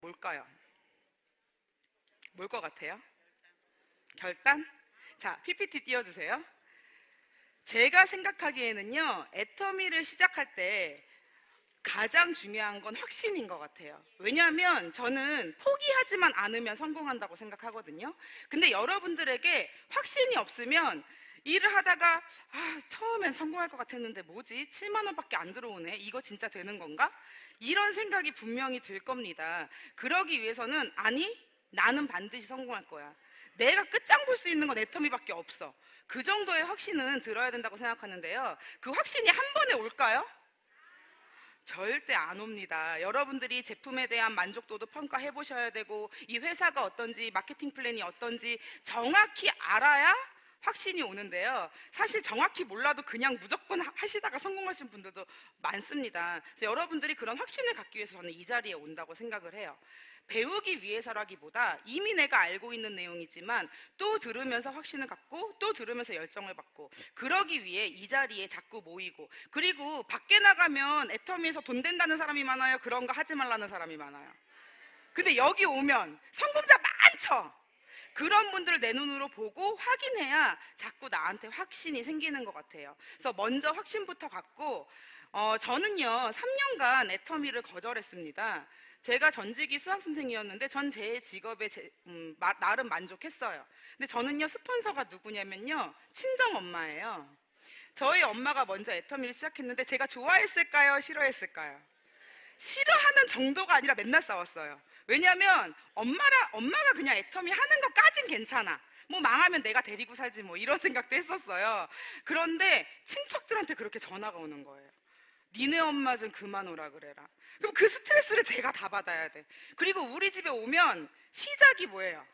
뭘까요? 뭘 것 같아요? 결단? 자, PPT 띄워주세요. 제가 생각하기에는요, 애터미를 시작할 때 가장 중요한 건 확신인 것 같아요. 왜냐하면 저는 포기하지만 않으면 성공한다고 생각하거든요. 근데 여러분들에게 확신이 없으면 일을 하다가 처음엔 성공할 것 같았는데 뭐지? 7만 원밖에 안 들어오네. 이거 진짜 되는 건가? 이런 생각이 분명히 들 겁니다. 그러기 위해서는 아니, 나는 반드시 성공할 거야. 내가 끝장 볼 수 있는 건 애터미밖에 없어. 그 정도의 확신은 들어야 된다고 생각하는데요. 그 확신이 한 번에 올까요? 절대 안 옵니다. 여러분들이 제품에 대한 만족도도 평가해 보셔야 되고, 이 회사가 어떤지, 마케팅 플랜이 어떤지 정확히 알아야 확신이 오는데요. 사실 정확히 몰라도 그냥 무조건 하시다가 성공하신 분들도 많습니다. 그래서 여러분들이 그런 확신을 갖기 위해서 저는 이 자리에 온다고 생각을 해요. 배우기 위해서라기보다 이미 내가 알고 있는 내용이지만 또 들으면서 확신을 갖고 또 들으면서 열정을 받고, 그러기 위해 이 자리에 자꾸 모이고, 그리고 밖에 나가면 애터미에서 돈 된다는 사람이 많아요? 그런 거 하지 말라는 사람이 많아요? 근데 여기 오면 성공자 많죠? 그런 분들을 내 눈으로 보고 확인해야 자꾸 나한테 확신이 생기는 것 같아요. 그래서 먼저 확신부터 갖고, 저는요 3년간 애터미를 거절했습니다. 제가 전직이 수학 선생이었는데 전 제 직업에 나름 만족했어요. 근데 저는요 스폰서가 누구냐면요 친정 엄마예요. 저희 엄마가 먼저 애터미를 시작했는데 제가 좋아했을까요? 싫어했을까요? 싫어하는 정도가 아니라 맨날 싸웠어요. 왜냐면 엄마가 그냥 애터미 하는 것까진 괜찮아. 뭐 망하면 내가 데리고 살지 뭐 이런 생각도 했었어요. 그런데 친척들한테 그렇게 전화가 오는 거예요. 니네 엄마 좀 그만 오라 그래라. 그럼 그 스트레스를 제가 다 받아야 돼. 그리고 우리 집에 오면 시작이 뭐예요?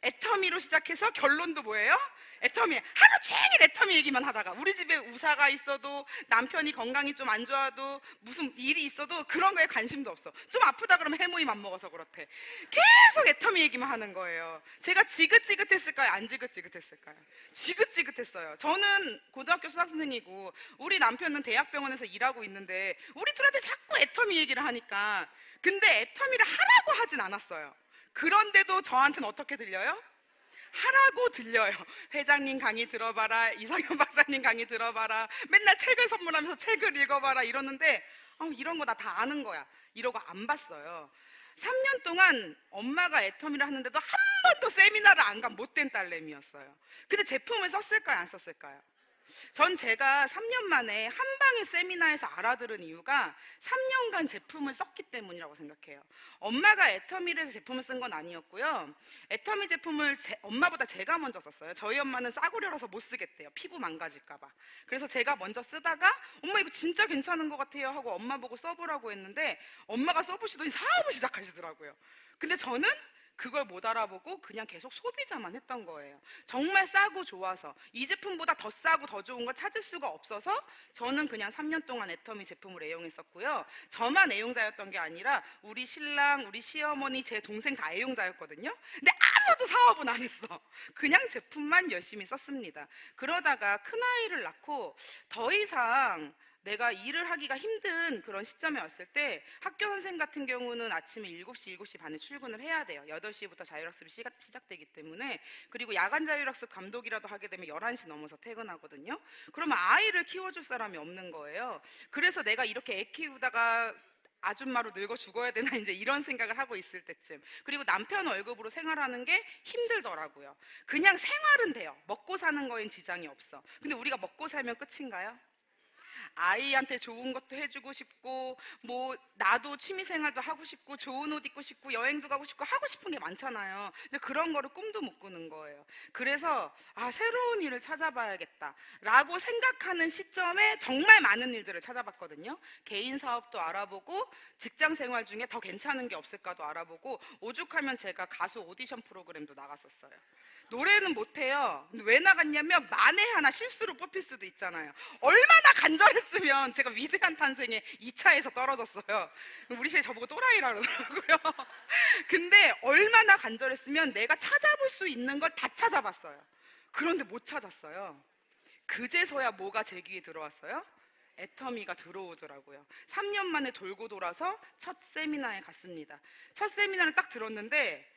애터미로 시작해서 결론도 뭐예요? 애터미. 하루 종일 애터미 얘기만 하다가, 우리 집에 우사가 있어도 남편이 건강이 좀 안 좋아도 무슨 일이 있어도 그런 거에 관심도 없어. 좀 아프다 그러면 해모임 안 먹어서 그렇대. 계속 애터미 얘기만 하는 거예요. 제가 지긋지긋했을까요? 안 지긋지긋했을까요? 지긋지긋했어요. 저는 고등학교 수학 선생이고 우리 남편은 대학병원에서 일하고 있는데 우리 둘한테 자꾸 애터미 얘기를 하니까. 근데 애터미를 하라고 하진 않았어요. 그런데도 저한테는 어떻게 들려요? 하라고 들려요. 회장님 강의 들어봐라, 이상현 박사님 강의 들어봐라, 맨날 책을 선물하면서 책을 읽어봐라 이러는데 이런 거 나 다 아는 거야 이러고 안 봤어요. 3년 동안 엄마가 애터미를 하는데도 한 번도 세미나를 안 간 못된 딸내미였어요. 근데 제품을 썼을까요? 안 썼을까요? 전 제가 3년 만에 한 방에 세미나에서 알아들은 이유가 3년간 제품을 썼기 때문이라고 생각해요. 엄마가 애터미를 해서 제품을 쓴 건 아니었고요. 애터미 제품을 엄마보다 제가 먼저 썼어요. 저희 엄마는 싸구려라서 못 쓰겠대요. 피부 망가질까 봐. 그래서 제가 먼저 쓰다가 엄마 이거 진짜 괜찮은 것 같아요 하고 엄마 보고 써보라고 했는데 엄마가 써보시더니 사업을 시작하시더라고요. 근데 저는 그걸 못 알아보고 그냥 계속 소비자만 했던 거예요. 정말 싸고 좋아서 이 제품보다 더 싸고 더 좋은 걸 찾을 수가 없어서 저는 그냥 3년 동안 애터미 제품을 애용했었고요. 저만 애용자였던 게 아니라 우리 신랑, 우리 시어머니, 제 동생 다 애용자였거든요. 근데 아무도 사업은 안 했어. 그냥 제품만 열심히 썼습니다. 그러다가 큰아이를 낳고 더 이상 내가 일을 하기가 힘든 그런 시점에 왔을 때, 학교 선생 같은 경우는 아침에 7시, 7시 반에 출근을 해야 돼요. 8시부터 자율학습이 시작되기 때문에. 그리고 야간 자율학습 감독이라도 하게 되면 11시 넘어서 퇴근하거든요. 그러면 아이를 키워줄 사람이 없는 거예요. 그래서 내가 이렇게 애 키우다가 아줌마로 늙어 죽어야 되나 이제 이런 생각을 하고 있을 때쯤. 그리고 남편 월급으로 생활하는 게 힘들더라고요. 그냥 생활은 돼요. 먹고 사는 거엔 지장이 없어. 근데 우리가 먹고 살면 끝인가요? 아이한테 좋은 것도 해주고 싶고, 뭐 나도 취미생활도 하고 싶고, 좋은 옷 입고 싶고, 여행도 가고 싶고, 하고 싶은 게 많잖아요. 근데 그런 거를 꿈도 못 꾸는 거예요. 그래서 새로운 일을 찾아봐야겠다 라고 생각하는 시점에 정말 많은 일들을 찾아봤거든요. 개인 사업도 알아보고, 직장 생활 중에 더 괜찮은 게 없을까도 알아보고, 오죽하면 제가 가수 오디션 프로그램도 나갔었어요. 노래는 못해요. 근데 왜 나갔냐면 만에 하나 실수로 뽑힐 수도 있잖아요. 얼마나 간절했으면 제가 위대한 탄생에 2차에서 떨어졌어요. 우리 시에 저보고 또라이라 그러더라고요. 근데 얼마나 간절했으면 내가 찾아볼 수 있는 걸 다 찾아봤어요. 그런데 못 찾았어요. 그제서야 뭐가 제 귀에 들어왔어요? 애터미가 들어오더라고요. 3년 만에 돌고 돌아서 첫 세미나에 갔습니다. 첫 세미나를 딱 들었는데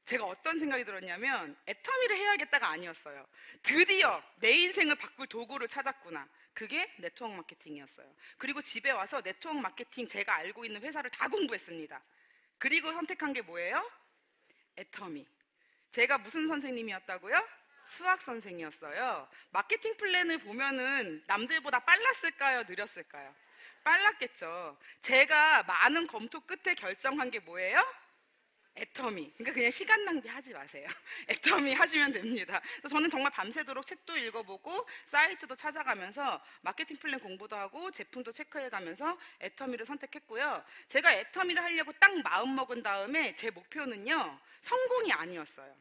제가 어떤 생각이 들었냐면 애터미를 해야겠다가 아니었어요. 드디어 내 인생을 바꿀 도구를 찾았구나. 그게 네트워크 마케팅이었어요. 그리고 집에 와서 네트워크 마케팅 제가 알고 있는 회사를 다 공부했습니다. 그리고 선택한 게 뭐예요? 애터미. 제가 무슨 선생님이었다고요? 수학 선생이었어요. 마케팅 플랜을 보면은 남들보다 빨랐을까요? 느렸을까요? 빨랐겠죠. 제가 많은 검토 끝에 결정한 게 뭐예요? 애터미. 그러니까 그냥 시간 낭비하지 마세요. 애터미 하시면 됩니다. 그래서 저는 정말 밤새도록 책도 읽어보고 사이트도 찾아가면서 마케팅 플랜 공부도 하고 제품도 체크해가면서 애터미를 선택했고요. 제가 애터미를 하려고 딱 마음 먹은 다음에 제 목표는요, 성공이 아니었어요.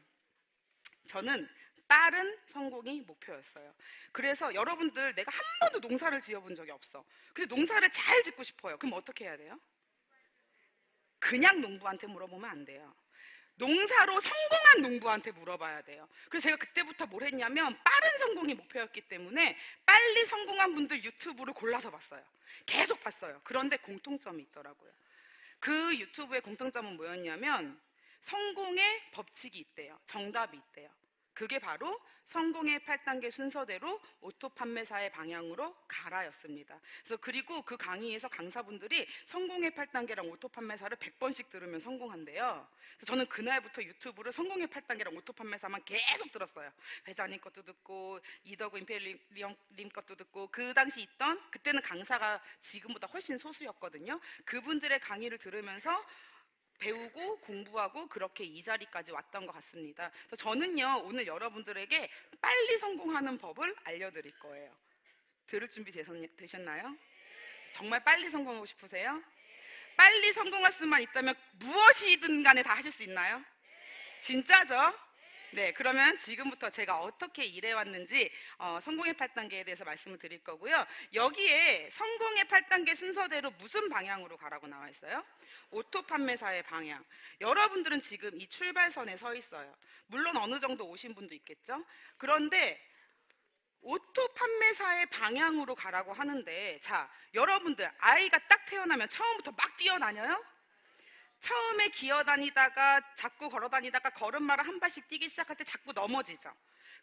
저는 빠른 성공이 목표였어요. 그래서 여러분들, 내가 한 번도 농사를 지어본 적이 없어. 근데 농사를 잘 짓고 싶어요. 그럼 어떻게 해야 돼요? 그냥 농부한테 물어보면 안 돼요. 농사로 성공한 농부한테 물어봐야 돼요. 그래서 제가 그때부터 뭘 했냐면 빠른 성공이 목표였기 때문에 빨리 성공한 분들 유튜브를 골라서 봤어요. 계속 봤어요. 그런데 공통점이 있더라고요. 그 유튜브의 공통점은 뭐였냐면 성공의 법칙이 있대요. 정답이 있대요. 그게 바로 성공의 8단계 순서대로 오토 판매사의 방향으로 가라였습니다. 그래서 그리고 그 강의에서 강사분들이 성공의 8단계랑 오토 판매사를 100번씩 들으면 성공한대요. 그래서 저는 그날부터 유튜브를 성공의 8단계랑 오토 판매사만 계속 들었어요. 회장님 것도 듣고 이더그 임페리엄님 것도 듣고, 그 당시 있던, 그때는 강사가 지금보다 훨씬 소수였거든요. 그분들의 강의를 들으면서 배우고 공부하고 그렇게 이 자리까지 왔던 것 같습니다. 그래서 저는요, 오늘 여러분들에게 빨리 성공하는 법을 알려드릴 거예요. 들을 준비 되셨나요? 정말 빨리 성공하고 싶으세요? 빨리 성공할 수만 있다면 무엇이든 간에 다 하실 수 있나요? 진짜죠? 네, 그러면 지금부터 제가 어떻게 일해왔는지 성공의 8단계에 대해서 말씀을 드릴 거고요. 여기에 성공의 8단계 순서대로 무슨 방향으로 가라고 나와 있어요? 오토 판매사의 방향. 여러분들은 지금 이 출발선에 서 있어요. 물론 어느 정도 오신 분도 있겠죠? 그런데 오토 판매사의 방향으로 가라고 하는데, 자, 여러분들 아이가 딱 태어나면 처음부터 막 뛰어다녀요? 처음에 기어다니다가 자꾸 걸어다니다가 걸음마를 한 발씩 뛰기 시작할 때 자꾸 넘어지죠.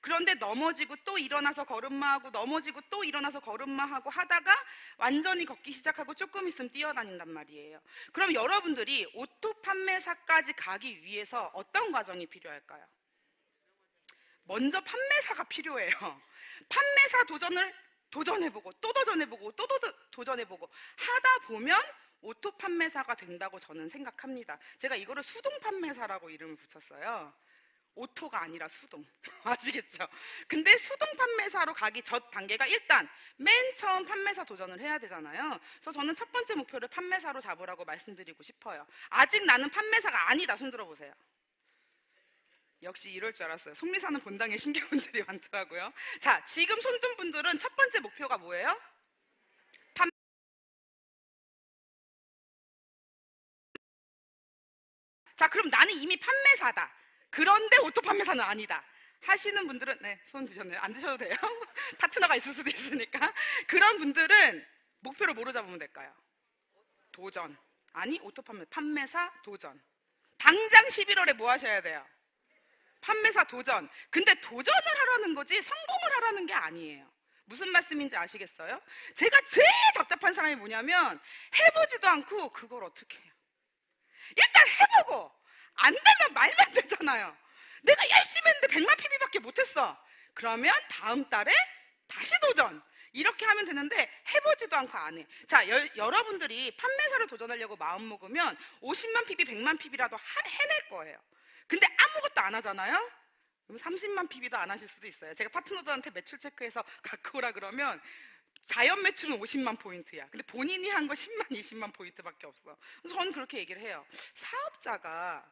그런데 넘어지고 또 일어나서 걸음마하고 넘어지고 또 일어나서 걸음마하고 하다가 완전히 걷기 시작하고 조금 있으면 뛰어다닌단 말이에요. 그럼 여러분들이 오토 판매사까지 가기 위해서 어떤 과정이 필요할까요? 먼저 판매사가 필요해요. 판매사 도전해보고 또 도전해보고 또 도전해보고 하다 보면 오토 판매사가 된다고 저는 생각합니다. 제가 이거를 수동 판매사라고 이름을 붙였어요. 오토가 아니라 수동. 아시겠죠? 근데 수동 판매사로 가기 첫 단계가 일단 맨 처음 판매사 도전을 해야 되잖아요. 그래서 저는 첫 번째 목표를 판매사로 잡으라고 말씀드리고 싶어요. 아직 나는 판매사가 아니다. 손 들어보세요. 역시 이럴 줄 알았어요. 속리사는 본당에 신규분들이 많더라고요. 자, 지금 손든 분들은 첫 번째 목표가 뭐예요? 자, 그럼 나는 이미 판매사다. 그런데 오토 판매사는 아니다. 하시는 분들은, 네, 손 드셨네요. 안 드셔도 돼요. 파트너가 있을 수도 있으니까. 그런 분들은 목표를 뭐로 잡으면 될까요? 도전. 아니, 오토 판매사 도전. 당장 11월에 뭐 하셔야 돼요? 판매사 도전. 근데 도전을 하라는 거지 성공을 하라는 게 아니에요. 무슨 말씀인지 아시겠어요? 제가 제일 답답한 사람이 뭐냐면 해보지도 않고 그걸 어떻게 해요? 일단 해보고 안 되면 말면 되잖아요. 내가 열심히 했는데 100만 PB밖에 못했어. 그러면 다음 달에 다시 도전. 이렇게 하면 되는데 해보지도 않고 안 해. 자, 여러분들이 판매사를 도전하려고 마음먹으면 50만 PB, 100만 PB라도 해낼 거예요. 근데 아무것도 안 하잖아요? 그럼 30만 PB도 안 하실 수도 있어요. 제가 파트너들한테 매출 체크해서 갖고 오라 그러면 자연 매출은 50만 포인트야. 근데 본인이 한 거 10만, 20만 포인트밖에 없어. 그래서 저는 그렇게 얘기를 해요. 사업자가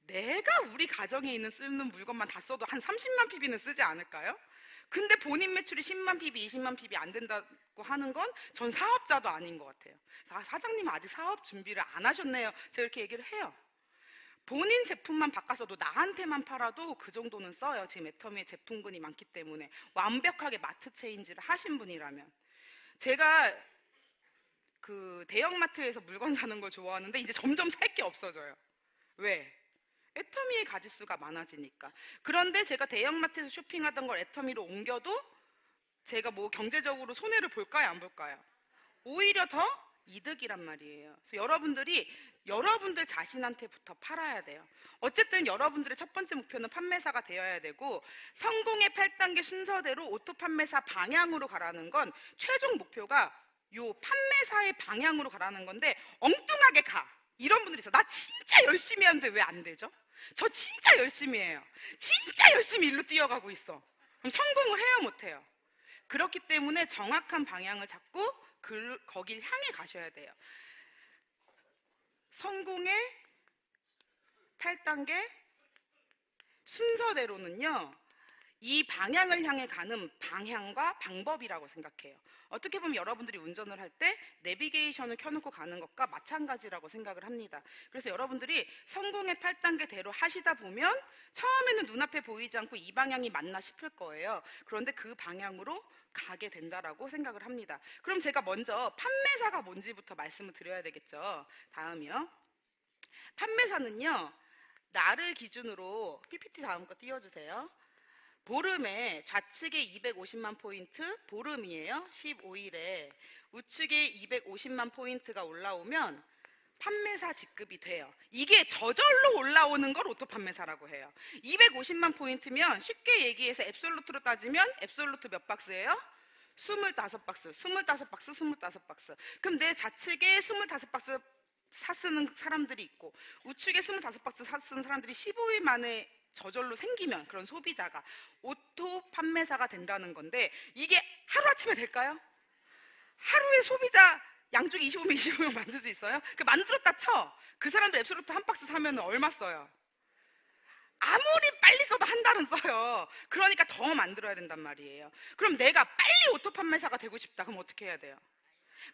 내가 우리 가정에 있는 쓰는 물건만 다 써도 한 30만 PB는 쓰지 않을까요? 근데 본인 매출이 10만 PB, 20만 PB 안 된다고 하는 건 전 사업자도 아닌 것 같아요. 사장님 아직 사업 준비를 안 하셨네요. 제가 이렇게 얘기를 해요. 본인 제품만 바꿔서도 나한테만 팔아도 그 정도는 써요. 지금 애터미에 제품군이 많기 때문에 완벽하게 마트 체인지를 하신 분이라면. 제가 그 대형마트에서 물건 사는 걸 좋아하는데 이제 점점 살 게 없어져요. 왜? 애터미의 가짓수가 많아지니까. 그런데 제가 대형마트에서 쇼핑하던 걸 애터미로 옮겨도 제가 뭐 경제적으로 손해를 볼까요, 안 볼까요? 오히려 더 이득이란 말이에요. 그래서 여러분들이 여러분들 자신한테부터 팔아야 돼요. 어쨌든 여러분들의 첫 번째 목표는 판매사가 되어야 되고, 성공의 8단계 순서대로 오토 판매사 방향으로 가라는 건 최종 목표가 요 판매사의 방향으로 가라는 건데, 엉뚱하게 가. 이런 분들이 있어. 나 진짜 열심히 하는데 왜 안 되죠? 저 진짜 열심히 해요. 진짜 열심히 일로 뛰어가고 있어. 그럼 성공을 해요, 못 해요? 그렇기 때문에 정확한 방향을 잡고 거길 향해 가셔야 돼요. 성공의 8단계 순서대로는요, 이 방향을 향해 가는 방향과 방법이라고 생각해요. 어떻게 보면 여러분들이 운전을 할 때 내비게이션을 켜놓고 가는 것과 마찬가지라고 생각을 합니다. 그래서 여러분들이 성공의 8단계대로 하시다 보면 처음에는 눈앞에 보이지 않고 이 방향이 맞나 싶을 거예요. 그런데 그 방향으로 가게 된다라고 생각을 합니다. 그럼 제가 먼저 판매사가 뭔지부터 말씀을 드려야 되겠죠. 다음이요. 판매사는요, 나를 기준으로 PPT 다음 거 띄워주세요. 보름에 좌측에 250만 포인트, 보름이에요. 15일에 우측에 250만 포인트가 올라오면 판매사 직급이 돼요. 이게 저절로 올라오는 걸 오토 판매사라고 해요. 250만 포인트면 쉽게 얘기해서 앱솔루트로 따지면 앱솔루트 몇 박스예요? 25박스, 25박스, 25박스. 그럼 내 좌측에 25박스 사 쓰는 사람들이 있고 우측에 25박스 사 쓰는 사람들이 15일 만에 저절로 생기면 그런 소비자가 오토 판매사가 된다는 건데, 이게 하루아침에 될까요? 하루에 소비자 양쪽에 25명, 25명 만들 수 있어요? 그 만들었다 쳐. 그 사람들 앱솔루트 한 박스 사면 얼마 써요? 아무리 빨리 써도 한 달은 써요. 그러니까 더 만들어야 된단 말이에요. 그럼 내가 빨리 오토 판매사가 되고 싶다. 그럼 어떻게 해야 돼요?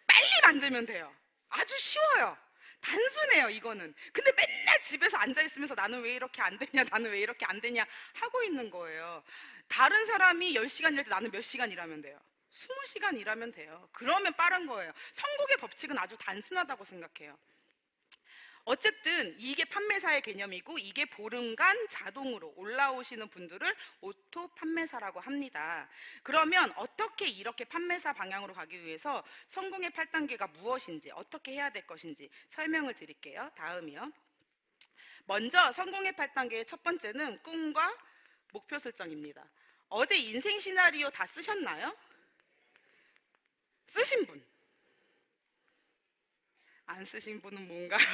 빨리 만들면 돼요. 아주 쉬워요. 단순해요, 이거는. 근데 맨날 집에서 앉아있으면서 나는 왜 이렇게 안 되냐, 나는 왜 이렇게 안 되냐 하고 있는 거예요. 다른 사람이 10시간 일할 때 나는 몇 시간 일하면 돼요? 20시간 일하면 돼요. 그러면 빠른 거예요. 성공의 법칙은 아주 단순하다고 생각해요. 어쨌든 이게 판매사의 개념이고, 이게 보름간 자동으로 올라오시는 분들을 오토 판매사라고 합니다. 그러면 어떻게 이렇게 판매사 방향으로 가기 위해서 성공의 8단계가 무엇인지, 어떻게 해야 될 것인지 설명을 드릴게요. 다음이요. 먼저 성공의 8단계의 첫 번째는 꿈과 목표 설정입니다. 어제 인생 시나리오 다 쓰셨나요? 쓰신 분? 안 쓰신 분은 뭔가요?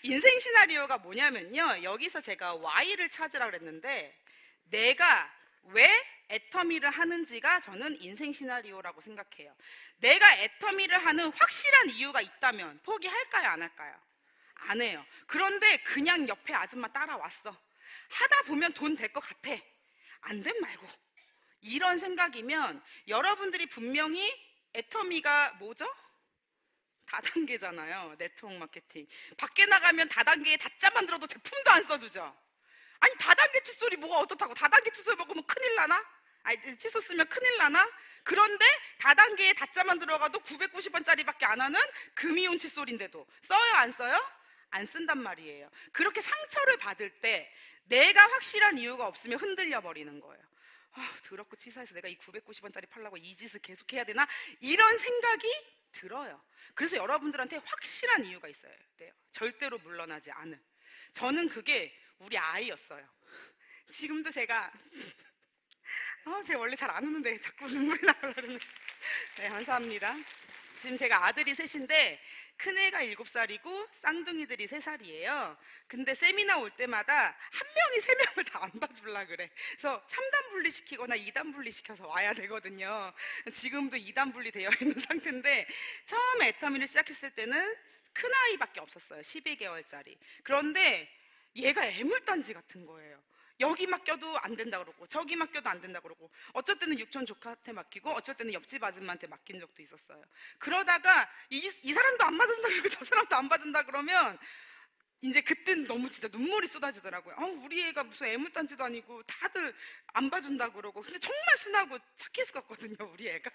인생 시나리오가 뭐냐면요, 여기서 제가 Y를 찾으라 그랬는데, 내가 왜 애터미를 하는지가 저는 인생 시나리오라고 생각해요. 내가 애터미를 하는 확실한 이유가 있다면 포기할까요, 안 할까요? 안 해요. 그런데 그냥 옆에 아줌마 따라왔어. 하다 보면 돈 될 것 같아. 안 된 말고. 이런 생각이면 여러분들이 분명히 애터미가 뭐죠? 다단계잖아요. 네트워크 마케팅. 밖에 나가면 다단계에 다짜 만들어도 제품도 안 써주죠. 아니, 다단계 칫솔이 뭐가 어떻다고? 다단계 칫솔 먹으면 큰일 나나? 아니, 칫솔 쓰면 큰일 나나? 그런데 다단계에 다짜만 들어가도 990원짜리밖에 안 하는 금이온 칫솔인데도 써요, 안 써요? 안 쓴단 말이에요. 그렇게 상처를 받을 때 내가 확실한 이유가 없으면 흔들려 버리는 거예요. 더럽고 치사해서 내가 이 990원짜리 팔려고 이 짓을 계속 해야 되나? 이런 생각이 들어요. 그래서 여러분들한테 확실한 이유가 있어야 돼요. 절대로 물러나지 않은. 저는 그게 우리 아이였어요. 지금도 제가 제가 원래 잘 안 우는데 자꾸 눈물이 나려고 그러네. 네, 감사합니다. 지금 제가 아들이 셋인데 큰애가 7살이고 쌍둥이들이 3살이에요. 근데 세미나 올 때마다 한 명이 3명을 다 안 봐주려고 그래. 그래서 3단 분리시키거나 2단 분리시켜서 와야 되거든요. 지금도 2단 분리되어 있는 상태인데, 처음에 애터미를 시작했을 때는 큰아이밖에 없었어요. 12개월짜리. 그런데 얘가 애물단지 같은 거예요. 여기 맡겨도 안 된다 그러고 저기 맡겨도 안 된다 그러고, 어쩔 때는 육촌 조카한테 맡기고 어쩔 때는 옆집 아줌마한테 맡긴 적도 있었어요. 그러다가 이 사람도 안 맞은다 그러고 저 사람도 안 봐준다 그러면 이제 그땐 너무 진짜 눈물이 쏟아지더라고요. 우리 애가 무슨 애물단지도 아니고 다들 안 봐준다 그러고. 근데 정말 순하고 착했었거든요, 우리 애가.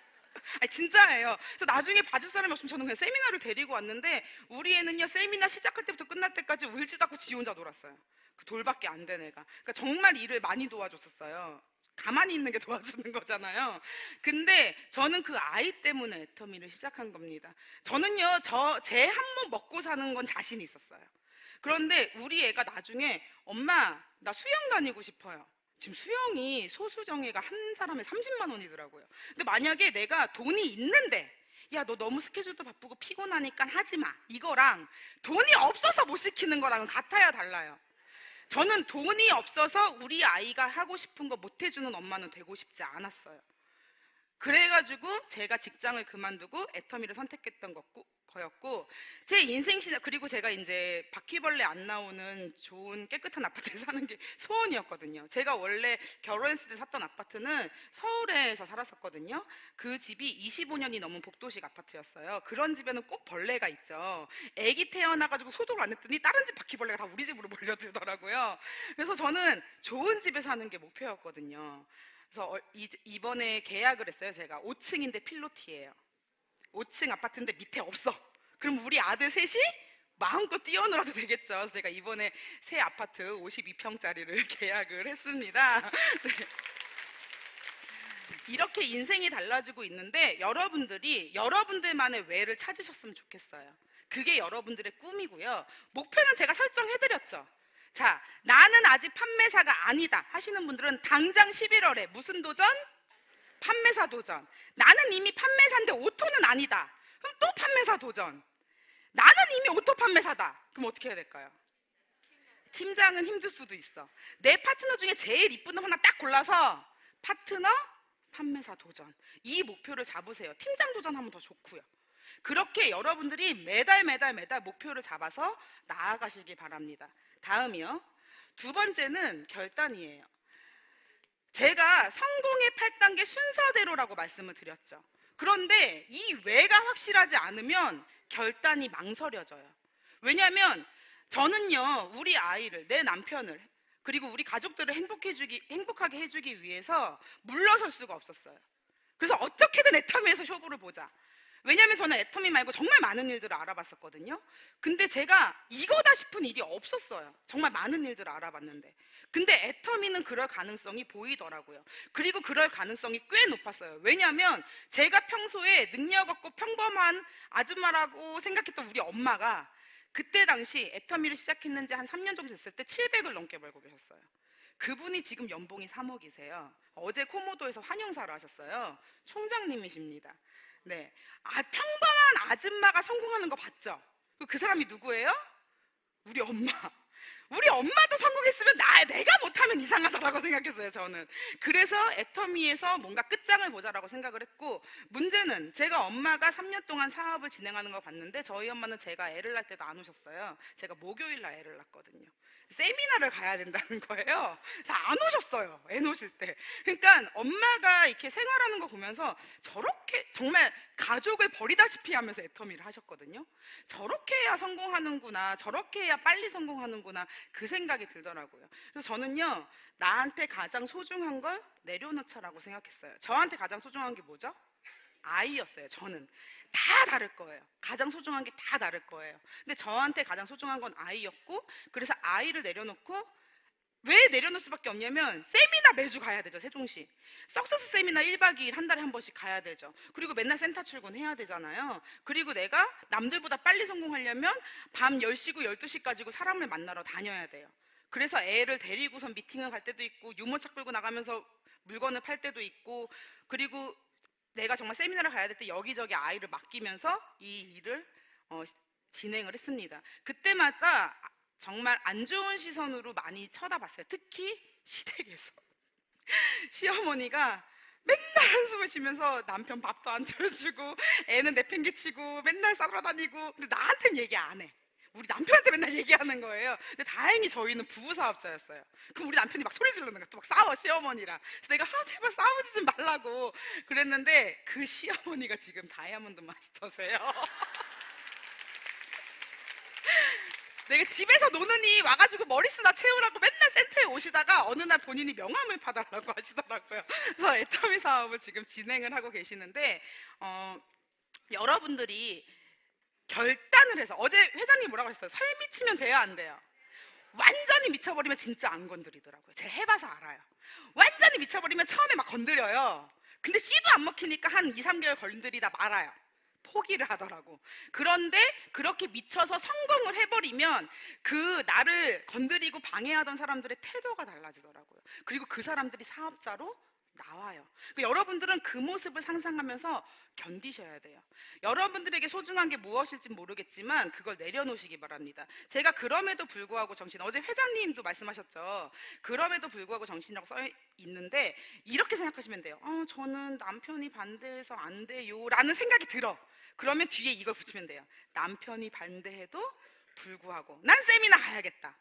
아니, 진짜예요. 그래서 나중에 봐줄 사람이 없으면 저는 그냥 세미나를 데리고 왔는데 우리 애는요 세미나 시작할 때부터 끝날 때까지 울지도 않고 지 혼자 놀았어요. 그 돌밖에 안 된 애가. 그러니까 정말 일을 많이 도와줬었어요. 가만히 있는 게 도와주는 거잖아요. 근데 저는 그 아이 때문에 애터미를 시작한 겁니다. 저는요 제 한 몸 먹고 사는 건 자신 있었어요. 그런데 우리 애가 나중에 엄마 나 수영 다니고 싶어요. 지금 수영이 소수정예가 한 사람에 30만 원이더라고요. 근데 만약에 내가 돈이 있는데 야 너 너무 스케줄도 바쁘고 피곤하니까 하지 마 이거랑 돈이 없어서 못 시키는 거랑은 같아야 달라요. 저는 돈이 없어서 우리 아이가 하고 싶은 거 못 해주는 엄마는 되고 싶지 않았어요. 그래가지고 제가 직장을 그만두고 애터미를 선택했던 거였고 제 인생 시작 그리고 제가 이제 바퀴벌레 안 나오는 좋은 깨끗한 아파트에 사는 게 소원이었거든요. 제가 원래 결혼했을 때 샀던 아파트는 서울에서 살았었거든요. 그 집이 25년이 넘은 복도식 아파트였어요. 그런 집에는 꼭 벌레가 있죠. 아기 태어나가지고 소독을 안 했더니 다른 집 바퀴벌레가 다 우리 집으로 몰려들더라고요. 그래서 저는 좋은 집에 사는 게 목표였거든요. 그래서 이번에 계약을 했어요. 제가 5층인데 필로티예요. 5층 아파트인데 밑에 없어. 그럼 우리 아들 셋이 마음껏 뛰어놀아도 되겠죠. 그래서 제가 이번에 새 아파트 52평짜리를 계약을 했습니다. 네. 이렇게 인생이 달라지고 있는데 여러분들이 여러분들만의 왜를 찾으셨으면 좋겠어요. 그게 여러분들의 꿈이고요. 목표는 제가 설정해드렸죠. 자, 나는 아직 판매사가 아니다 하시는 분들은 당장 11월에 무슨 도전? 판매사 도전. 나는 이미 판매사인데 오토는 아니다. 그럼 또 판매사 도전. 나는 이미 오토 판매사다. 그럼 어떻게 해야 될까요? 팀장은 힘들 수도 있어. 내 파트너 중에 제일 이쁜 놈 하나 딱 골라서 파트너 판매사 도전. 이 목표를 잡으세요. 팀장 도전하면 더 좋고요. 그렇게 여러분들이 매달 목표를 잡아서 나아가시기 바랍니다. 다음이요. 두 번째는 결단이에요. 제가 성공의 8단계 순서대로라고 말씀을 드렸죠. 그런데 이 왜가 확실하지 않으면 결단이 망설여져요. 왜냐하면 저는요, 우리 아이를, 내 남편을, 그리고 우리 가족들을 행복하게 해주기 위해서 물러설 수가 없었어요. 그래서 어떻게든 애터미에서 쇼부를 보자. 왜냐하면 저는 애터미 말고 정말 많은 일들을 알아봤었거든요. 근데 제가 이거다 싶은 일이 없었어요. 정말 많은 일들을 알아봤는데. 근데 애터미는 그럴 가능성이 보이더라고요. 그리고 그럴 가능성이 꽤 높았어요. 왜냐하면 제가 평소에 능력 없고 평범한 아줌마라고 생각했던 우리 엄마가 그때 당시 애터미를 시작했는지 한 3년 정도 됐을 때 700을 넘게 벌고 계셨어요. 그분이 지금 연봉이 3억이세요. 어제 코모도에서 환영사를 하셨어요. 총장님이십니다. 네, 평범한 아줌마가 성공하는 거 봤죠? 그 사람이 누구예요? 우리 엄마. 우리 엄마도 성공했으면 내가 못하면 이상하다라고 생각했어요, 저는. 그래서 애터미에서 뭔가 끝장을 보자라고 생각을 했고, 문제는 제가 엄마가 3년 동안 사업을 진행하는 거 봤는데 저희 엄마는 제가 애를 낳을 때도 안 오셨어요. 제가 목요일 날 애를 낳았거든요. 세미나를 가야 된다는 거예요. 그래서 안 오셨어요, 애 놓으실 때. 그러니까 엄마가 이렇게 생활하는 거 보면서 저렇게 정말 가족을 버리다시피 하면서 애터미를 하셨거든요. 저렇게 해야 성공하는구나, 저렇게 해야 빨리 성공하는구나, 그 생각이 들더라고요. 그래서 저는요, 나한테 가장 소중한 걸 내려놓자라고 생각했어요. 저한테 가장 소중한 게 뭐죠? 아이였어요. 저는 다 다를 거예요. 가장 소중한 게 다 다를 거예요. 근데 저한테 가장 소중한 건 아이였고, 그래서 아이를 내려놓고, 왜 내려놓을 수밖에 없냐면 세미나 매주 가야 되죠. 세종시 석세스 세미나 1박 2일 한 달에 한 번씩 가야 되죠. 그리고 맨날 센터 출근해야 되잖아요. 그리고 내가 남들보다 빨리 성공하려면 밤 10시고 12시까지고 사람을 만나러 다녀야 돼요. 그래서 애를 데리고선 미팅을 갈 때도 있고 유모차 끌고 나가면서 물건을 팔 때도 있고, 그리고 내가 정말 세미나를 가야 될 때 여기저기 아이를 맡기면서 이 일을 진행을 했습니다. 그때마다 정말 안 좋은 시선으로 많이 쳐다봤어요. 특히 시댁에서. 시어머니가 맨날 한숨을 쉬면서 남편 밥도 안 차려주고 애는 내팽개치고 맨날 싸돌아 다니고, 근데 나한테는 얘기 안 해. 우리 남편한테 맨날 얘기하는 거예요. 근데 다행히 저희는 부부 사업자였어요. 그럼 우리 남편이 막 소리 지르는 거야. 또 막 싸워, 시어머니랑. 그래서 내가 제발 싸우지 좀 말라고 그랬는데 그 시어머니가 지금 다이아몬드 마스터세요. 내가 집에서 노느니 와가지고 머리쓰나 채우라고 맨날 센터에 오시다가 어느 날 본인이 명함을 받아라고 하시더라고요. 그래서 애터미 사업을 지금 진행을 하고 계시는데 여러분들이 결단을 해서 어제 회장님 뭐라고 하셨어요? 설 미치면 돼야 안 돼요? 완전히 미쳐버리면 진짜 안 건드리더라고요. 제가 해봐서 알아요. 완전히 미쳐버리면 처음에 막 건드려요. 근데 씨도 안 먹히니까 한 2, 3개월 건드리다 말아요. 포기를 하더라고. 그런데 그렇게 미쳐서 성공을 해버리면 그 나를 건드리고 방해하던 사람들의 태도가 달라지더라고요. 그리고 그 사람들이 사업자로 나와요. 여러분들은 그 모습을 상상하면서 견디셔야 돼요. 여러분들에게 소중한 게 무엇일지 모르겠지만 그걸 내려놓으시기 바랍니다. 제가 그럼에도 불구하고 정신, 어제 회장님도 말씀하셨죠. 그럼에도 불구하고 정신이라고 써 있는데 이렇게 생각하시면 돼요. 저는 남편이 반대해서 안 돼요 라는 생각이 들어. 그러면 뒤에 이걸 붙이면 돼요. 남편이 반대해도 불구하고 난 세미나 가야겠다.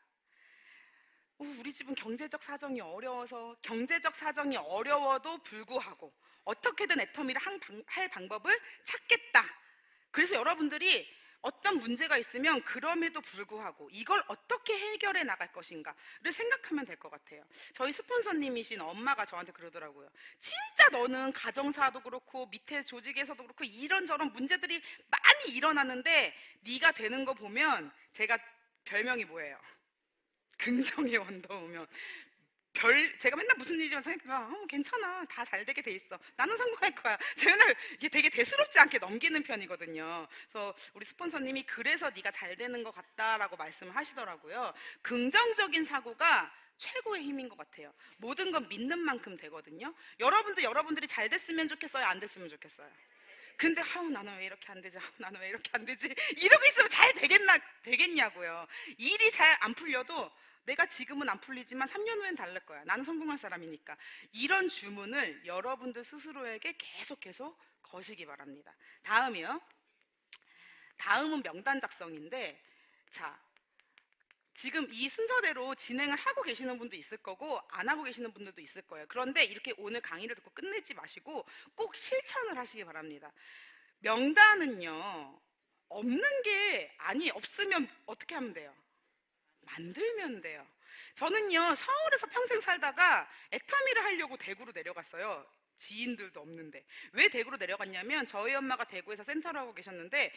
우리 집은 경제적 사정이 어려워도 불구하고 어떻게든 애터미를 할 방법을 찾겠다. 그래서 여러분들이 어떤 문제가 있으면 그럼에도 불구하고 이걸 어떻게 해결해 나갈 것인가를 생각하면 될 것 같아요. 저희 스폰서님이신 엄마가 저한테 그러더라고요. 진짜 너는 가정사도 그렇고 밑에 조직에서도 그렇고 이런저런 문제들이 많이 일어나는데 네가 되는 거 보면, 제가 별명이 뭐예요? 긍정의 원더우면. 제가 맨날 무슨 일이면 생각해봐. 괜찮아. 다 잘 되게 돼 있어. 나는 성공할 거야. 제가 맨날 이게 되게 대수롭지 않게 넘기는 편이거든요. 그래서 우리 스폰서님이 그래서 네가 잘 되는 것 같다라고 말씀을 하시더라고요. 긍정적인 사고가 최고의 힘인 것 같아요. 모든 건 믿는 만큼 되거든요. 여러분들이 잘 됐으면 좋겠어요? 안 됐으면 좋겠어요? 근데 나는 왜 이렇게 안 되지? 나는 왜 이렇게 안 되지? 이러고 있으면 잘 되겠냐고요. 일이 잘 안 풀려도 내가 지금은 안 풀리지만 3년 후엔 다를 거야. 나는 성공할 사람이니까. 이런 주문을 여러분들 스스로에게 계속 거시기 바랍니다. 다음은 명단 작성인데, 자, 지금 이 순서대로 진행을 하고 계시는 분도 있을 거고 안 하고 계시는 분들도 있을 거예요. 그런데 이렇게 오늘 강의를 듣고 끝내지 마시고 꼭 실천을 하시기 바랍니다. 명단은요, 없으면 어떻게 하면 돼요? 만들면 돼요. 저는요, 서울에서 평생 살다가 애터미를 하려고 대구로 내려갔어요. 지인들도 없는데. 왜 대구로 내려갔냐면 저희 엄마가 대구에서 센터를 하고 계셨는데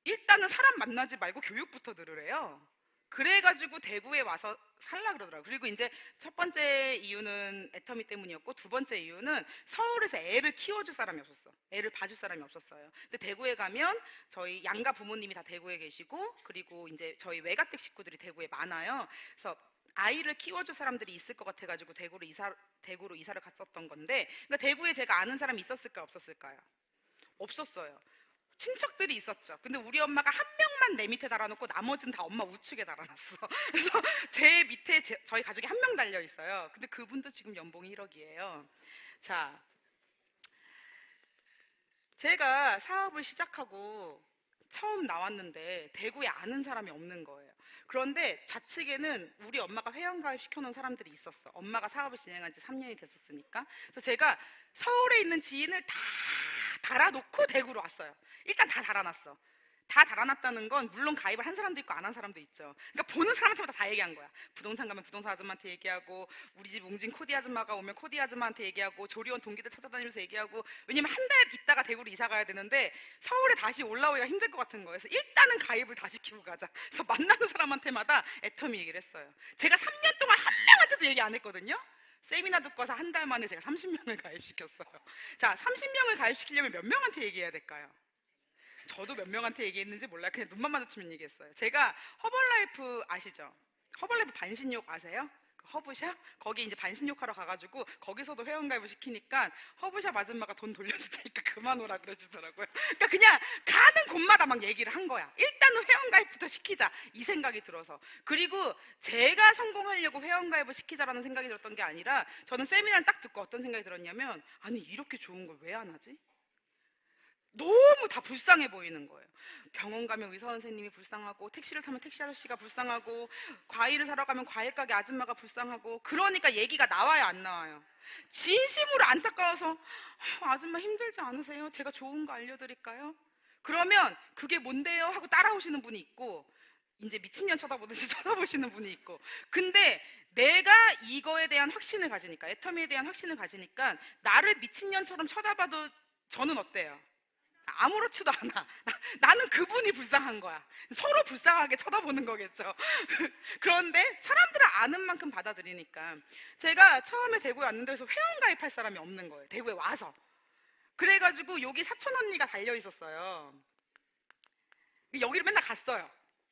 일단은 사람 만나지 말고 교육부터 들으래요. 그래가지고 대구에 와서 살라 그러더라고요. 그리고 이제 첫 번째 이유는 애터미 때문이었고, 두 번째 이유는 서울에서 애를 키워줄 사람이 없었어. 애를 봐줄 사람이 없었어요. 근데 대구에 가면 저희 양가 부모님이 다 대구에 계시고, 그리고 이제 저희 외가댁 식구들이 대구에 많아요. 그래서 아이를 키워줄 사람들이 있을 것 같아가지고 대구로 이사를 갔었던 건데, 그러니까 대구에 제가 아는 사람이 있었을까요, 없었을까요? 없었어요. 친척들이 있었죠. 근데 우리 엄마가 한 명만 내 밑에 달아놓고 나머지는 다 엄마 우측에 달아놨어. 그래서 제 밑에 저희 가족이 한 명 달려 있어요. 근데 그분도 지금 연봉이 1억이에요. 자, 제가 사업을 시작하고 처음 나왔는데 대구에 아는 사람이 없는 거예요. 그런데 좌측에는 우리 엄마가 회원가입 시켜놓은 사람들이 있었어. 엄마가 사업을 진행한 지 3년이 됐었으니까. 그래서 제가 서울에 있는 지인을 다 달아놓고 대구로 왔어요. 일단 다 달아놨어. 다 달아놨다는 건 물론 가입을 한 사람도 있고 안 한 사람도 있죠. 그러니까 보는 사람한테마다 다 얘기한 거야. 부동산 가면 부동산 아줌마한테 얘기하고, 우리 집 웅진 코디 아줌마가 오면 코디 아줌마한테 얘기하고, 조리원 동기들 찾아다니면서 얘기하고. 왜냐면 한 달 있다가 대구로 이사 가야 되는데 서울에 다시 올라오기가 힘들 것 같은 거예요. 그래서 일단은 가입을 다 시키고 가자. 그래서 만나는 사람한테마다 애터미 얘기를 했어요. 제가 3년 동안 한 명한테도 얘기 안 했거든요. 세미나 듣고 와서 한 달 만에 제가 30명을 가입시켰어요. 자, 30명을 가입시키려면 몇 명한테 얘기해야 될까요? 저도 몇 명한테 얘기했는지 몰라요. 그냥 눈만 마주치면 얘기했어요. 제가 허벌라이프 아시죠? 허벌라이프 반신욕 아세요? 그 허브샵? 거기 이제 반신욕 하러 가가지고 거기서도 회원가입을 시키니까 허브샵 아줌마가 돈 돌려줄 테니까 그만 오라 그러시더라고요. 그러니까 그냥 가는 곳마다 막 얘기를 한 거야. 일단은 회원가입부터 시키자, 이 생각이 들어서. 그리고 제가 성공하려고 회원가입을 시키자라는 생각이 들었던 게 아니라, 저는 세미나를 딱 듣고 어떤 생각이 들었냐면, 아니 이렇게 좋은 걸 왜 안 하지? 너무 다 불쌍해 보이는 거예요. 병원 가면 의사 선생님이 불쌍하고, 택시를 타면 택시 아저씨가 불쌍하고, 과일을 사러 가면 과일 가게 아줌마가 불쌍하고. 그러니까 얘기가 나와요, 안 나와요? 진심으로 안타까워서, 아줌마 힘들지 않으세요? 제가 좋은 거 알려드릴까요? 그러면 그게 뭔데요? 하고 따라오시는 분이 있고, 이제 미친년 쳐다보듯이 쳐다보시는 분이 있고, 근데 내가 이거에 대한 확신을 가지니까, 애터미에 대한 확신을 가지니까 나를 미친년처럼 쳐다봐도 저는 어때요? 아무렇지도 않아. 나는 그분이 불쌍한 거야. 서로 불쌍하게 쳐다보는 거겠죠. 그런데 사람들은 아는 만큼 받아들이니까, 제가 처음에 대구에 왔는데 그래서 회원 가입할 사람이 없는 거예요. 대구에 와서. 그래가지고 여기 사촌 언니가 달려 있었어요. 여기를 맨날 갔어요.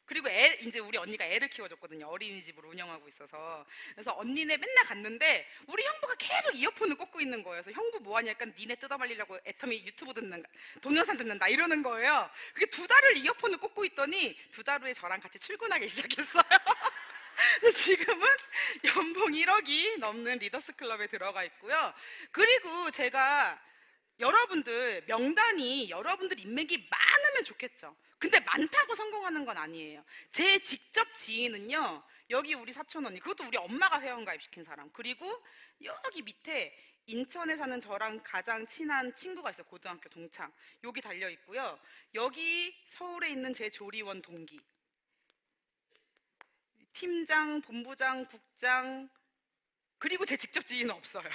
그리고 이제 우리 언니가 애를 키워줬거든요. 어린이집을 운영하고 있어서. 그래서 언니네 맨날 갔는데 우리 형부가 계속 이어폰을 꽂고 있는 거예요. 그래서 형부 뭐하냐, 약간 니네 뜯어말리려고 애터미 유튜브 듣는다, 동영상 듣는다 이러는 거예요. 그게 2달을 이어폰을 꽂고 있더니 2달 후에 저랑 같이 출근하기 시작했어요. 지금은 연봉 1억이 넘는 리더스 클럽에 들어가 있고요. 그리고 제가 여러분들 명단이, 여러분들 인맥이 많으면 좋겠죠. 근데 많다고 성공하는 건 아니에요. 제 직접 지인은요, 여기 우리 사촌 언니, 그것도 우리 엄마가 회원가입시킨 사람, 그리고 여기 밑에 인천에 사는 저랑 가장 친한 친구가 있어요. 고등학교 동창. 여기 달려 있고요. 여기 서울에 있는 제 조리원 동기, 팀장, 본부장, 국장, 그리고 제 직접 지인은 없어요.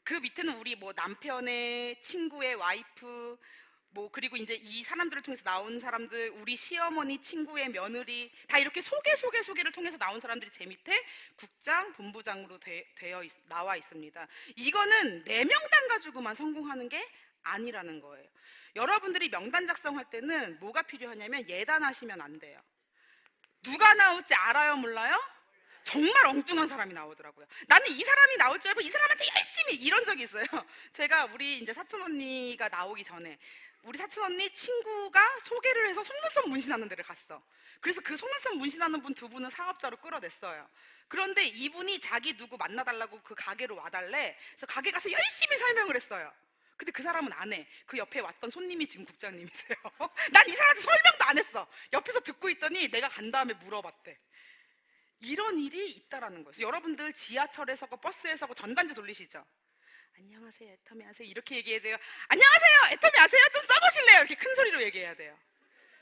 그 밑에는 우리 뭐 남편의 친구의 와이프, 뭐 그리고 이제 이 사람들을 통해서 나온 사람들, 우리 시어머니 친구의 며느리, 다 이렇게 소개를 통해서 나온 사람들이 제 밑에 국장, 본부장으로 나와 있습니다. 이거는 내 명단 가지고만 성공하는 게 아니라는 거예요. 여러분들이 명단 작성할 때는 뭐가 필요하냐면 예단하시면 안 돼요. 누가 나올지 알아요, 몰라요? 정말 엉뚱한 사람이 나오더라고요. 나는 이 사람이 나올 줄 알고 이 사람한테 열심히, 이런 적이 있어요. 제가 우리 이제 사촌 언니가 나오기 전에 우리 사촌 언니 친구가 소개를 해서 속눈썹 문신하는 데를 갔어. 그래서 그 속눈썹 문신하는 분 2분은 사업자로 끌어냈어요. 그런데 이분이 자기 누구 만나달라고 그 가게로 와달래. 그래서 가게 가서 열심히 설명을 했어요. 근데 그 사람은 안 해. 그 옆에 왔던 손님이 지금 국장님이세요. 난 이 사람한테 설명도 안 했어. 옆에서 듣고 있더니 내가 간 다음에 물어봤대. 이런 일이 있다라는 거예요. 여러분들 지하철에서고 버스에서고 전단지 돌리시죠? 안녕하세요, 애터미 아세요? 이렇게 얘기해야 돼요. 안녕하세요, 애터미 아세요? 좀 써보실래요? 이렇게 큰 소리로 얘기해야 돼요.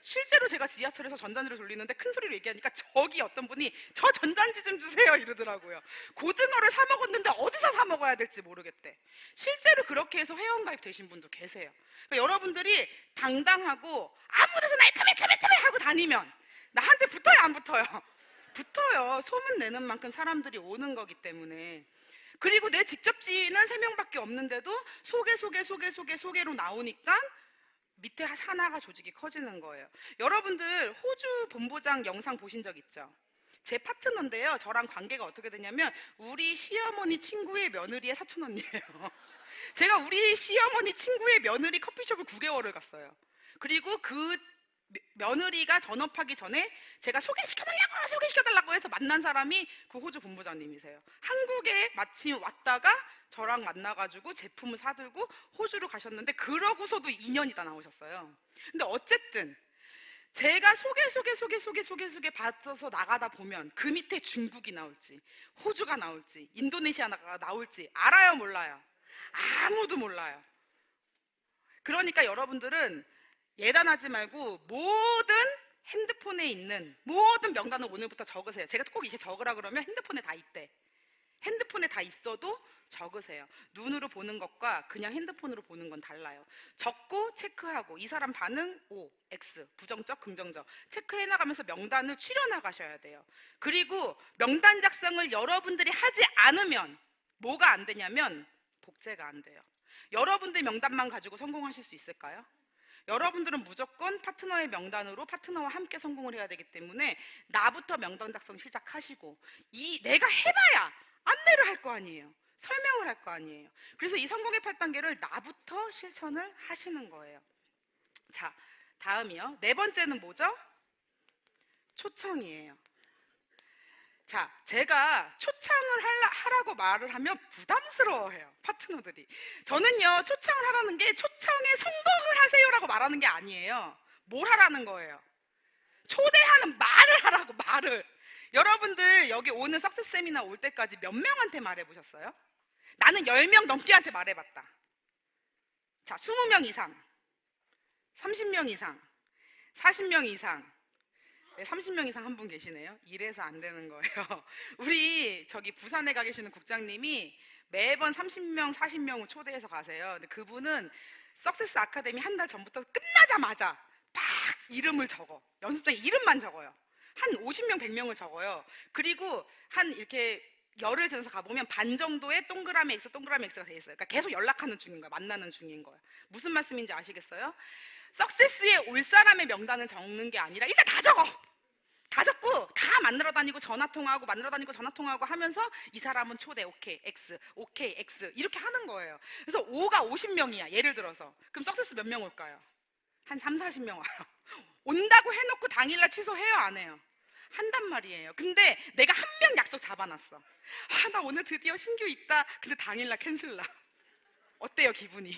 실제로 제가 지하철에서 전단지를 돌리는데 큰 소리로 얘기하니까 저기 어떤 분이 저 전단지 좀 주세요 이러더라고요. 고등어를 사 먹었는데 어디서 사 먹어야 될지 모르겠대. 실제로 그렇게 해서 회원가입 되신 분도 계세요. 그러니까 여러분들이 당당하고 아무 데서나 애터미 하고 다니면 나한테 붙어요, 안 붙어요? 붙어요. 소문 내는 만큼 사람들이 오는 거기 때문에. 그리고 내 직접 지인은 3명밖에 없는데도 소개로 나오니까 밑에 하나가 조직이 커지는 거예요. 여러분들 호주 본부장 영상 보신 적 있죠? 제 파트너인데요. 저랑 관계가 어떻게 되냐면 우리 시어머니 친구의 며느리의 사촌 언니예요. 제가 우리 시어머니 친구의 며느리 커피숍을 9개월을 갔어요. 그리고 그 며느리가 전업하기 전에 제가 소개시켜달라고 해서 만난 사람이 그 호주 본부장님이세요. 한국에 마침 왔다가 저랑 만나가지고 제품을 사들고 호주로 가셨는데 그러고서도 2년이 다 나오셨어요. 근데 어쨌든 제가 소개 받아서 나가다 보면 그 밑에 중국이 나올지 호주가 나올지 인도네시아가 나올지 알아요, 몰라요? 아무도 몰라요. 그러니까 여러분들은 예단하지 말고 모든 핸드폰에 있는 모든 명단을 오늘부터 적으세요. 제가 꼭 이렇게 적으라 그러면 핸드폰에 다 있대. 핸드폰에 다 있어도 적으세요. 눈으로 보는 것과 그냥 핸드폰으로 보는 건 달라요. 적고 체크하고 이 사람 반응 O, X, 부정적, 긍정적 체크해 나가면서 명단을 추려 나가셔야 돼요. 그리고 명단 작성을 여러분들이 하지 않으면 뭐가 안 되냐면 복제가 안 돼요. 여러분들 명단만 가지고 성공하실 수 있을까요? 여러분들은 무조건 파트너의 명단으로 파트너와 함께 성공을 해야 되기 때문에 나부터 명단 작성 시작하시고 내가 해봐야 안내를 할 거 아니에요. 설명을 할 거 아니에요. 그래서 이 성공의 8단계를 나부터 실천을 하시는 거예요. 자, 다음이요. 4번째는 뭐죠? 초청이에요. 자, 제가 초청을 하라고 말을 하면 부담스러워해요, 파트너들이. 저는요, 초청을 하라는 게 초청에 성공을 하세요라고 말하는 게 아니에요. 뭘 하라는 거예요? 초대하는 말을 하라고, 말을. 여러분들 여기 오늘 석세스 세미나 올 때까지 몇 명한테 말해보셨어요? 나는 10명 넘게한테 말해봤다. 자, 20명 이상, 30명 이상, 40명 이상, 네, 30명 이상 한 분 계시네요. 이래서 안 되는 거예요. 우리 저기 부산에 가 계시는 국장님이 매번 30명, 40명을 초대해서 가세요. 근데 그분은 석세스 아카데미 한 달 전부터 끝나자마자 막 이름을 적어. 연습장에 이름만 적어요. 한 50명, 100명을 적어요. 그리고 한 이렇게 열흘 지나서 가보면 반 정도의 동그라미 X, 동그라미 X가 돼 있어요. 그러니까 계속 연락하는 중인 거예요. 만나는 중인 거예요. 무슨 말씀인지 아시겠어요? 석세스에 올 사람의 명단을 적는 게 아니라 일단 다 적어. 다 적고 다 만나러 다니고 전화 통화하고 만나러 다니고 전화 통화하고 하면서 이 사람은 초대 오케이 X 오케이 X 이렇게 하는 거예요. 그래서 5가 50명이야 예를 들어서. 그럼 석세스 몇 명 올까요? 한 3, 40명 와요. 온다고 해놓고 당일날 취소해요 안 해요? 한단 말이에요. 근데 내가 한 명 약속 잡아놨어. 아, 나 오늘 드디어 신규 있다. 근데 당일날 캔슬나. 어때요 기분이?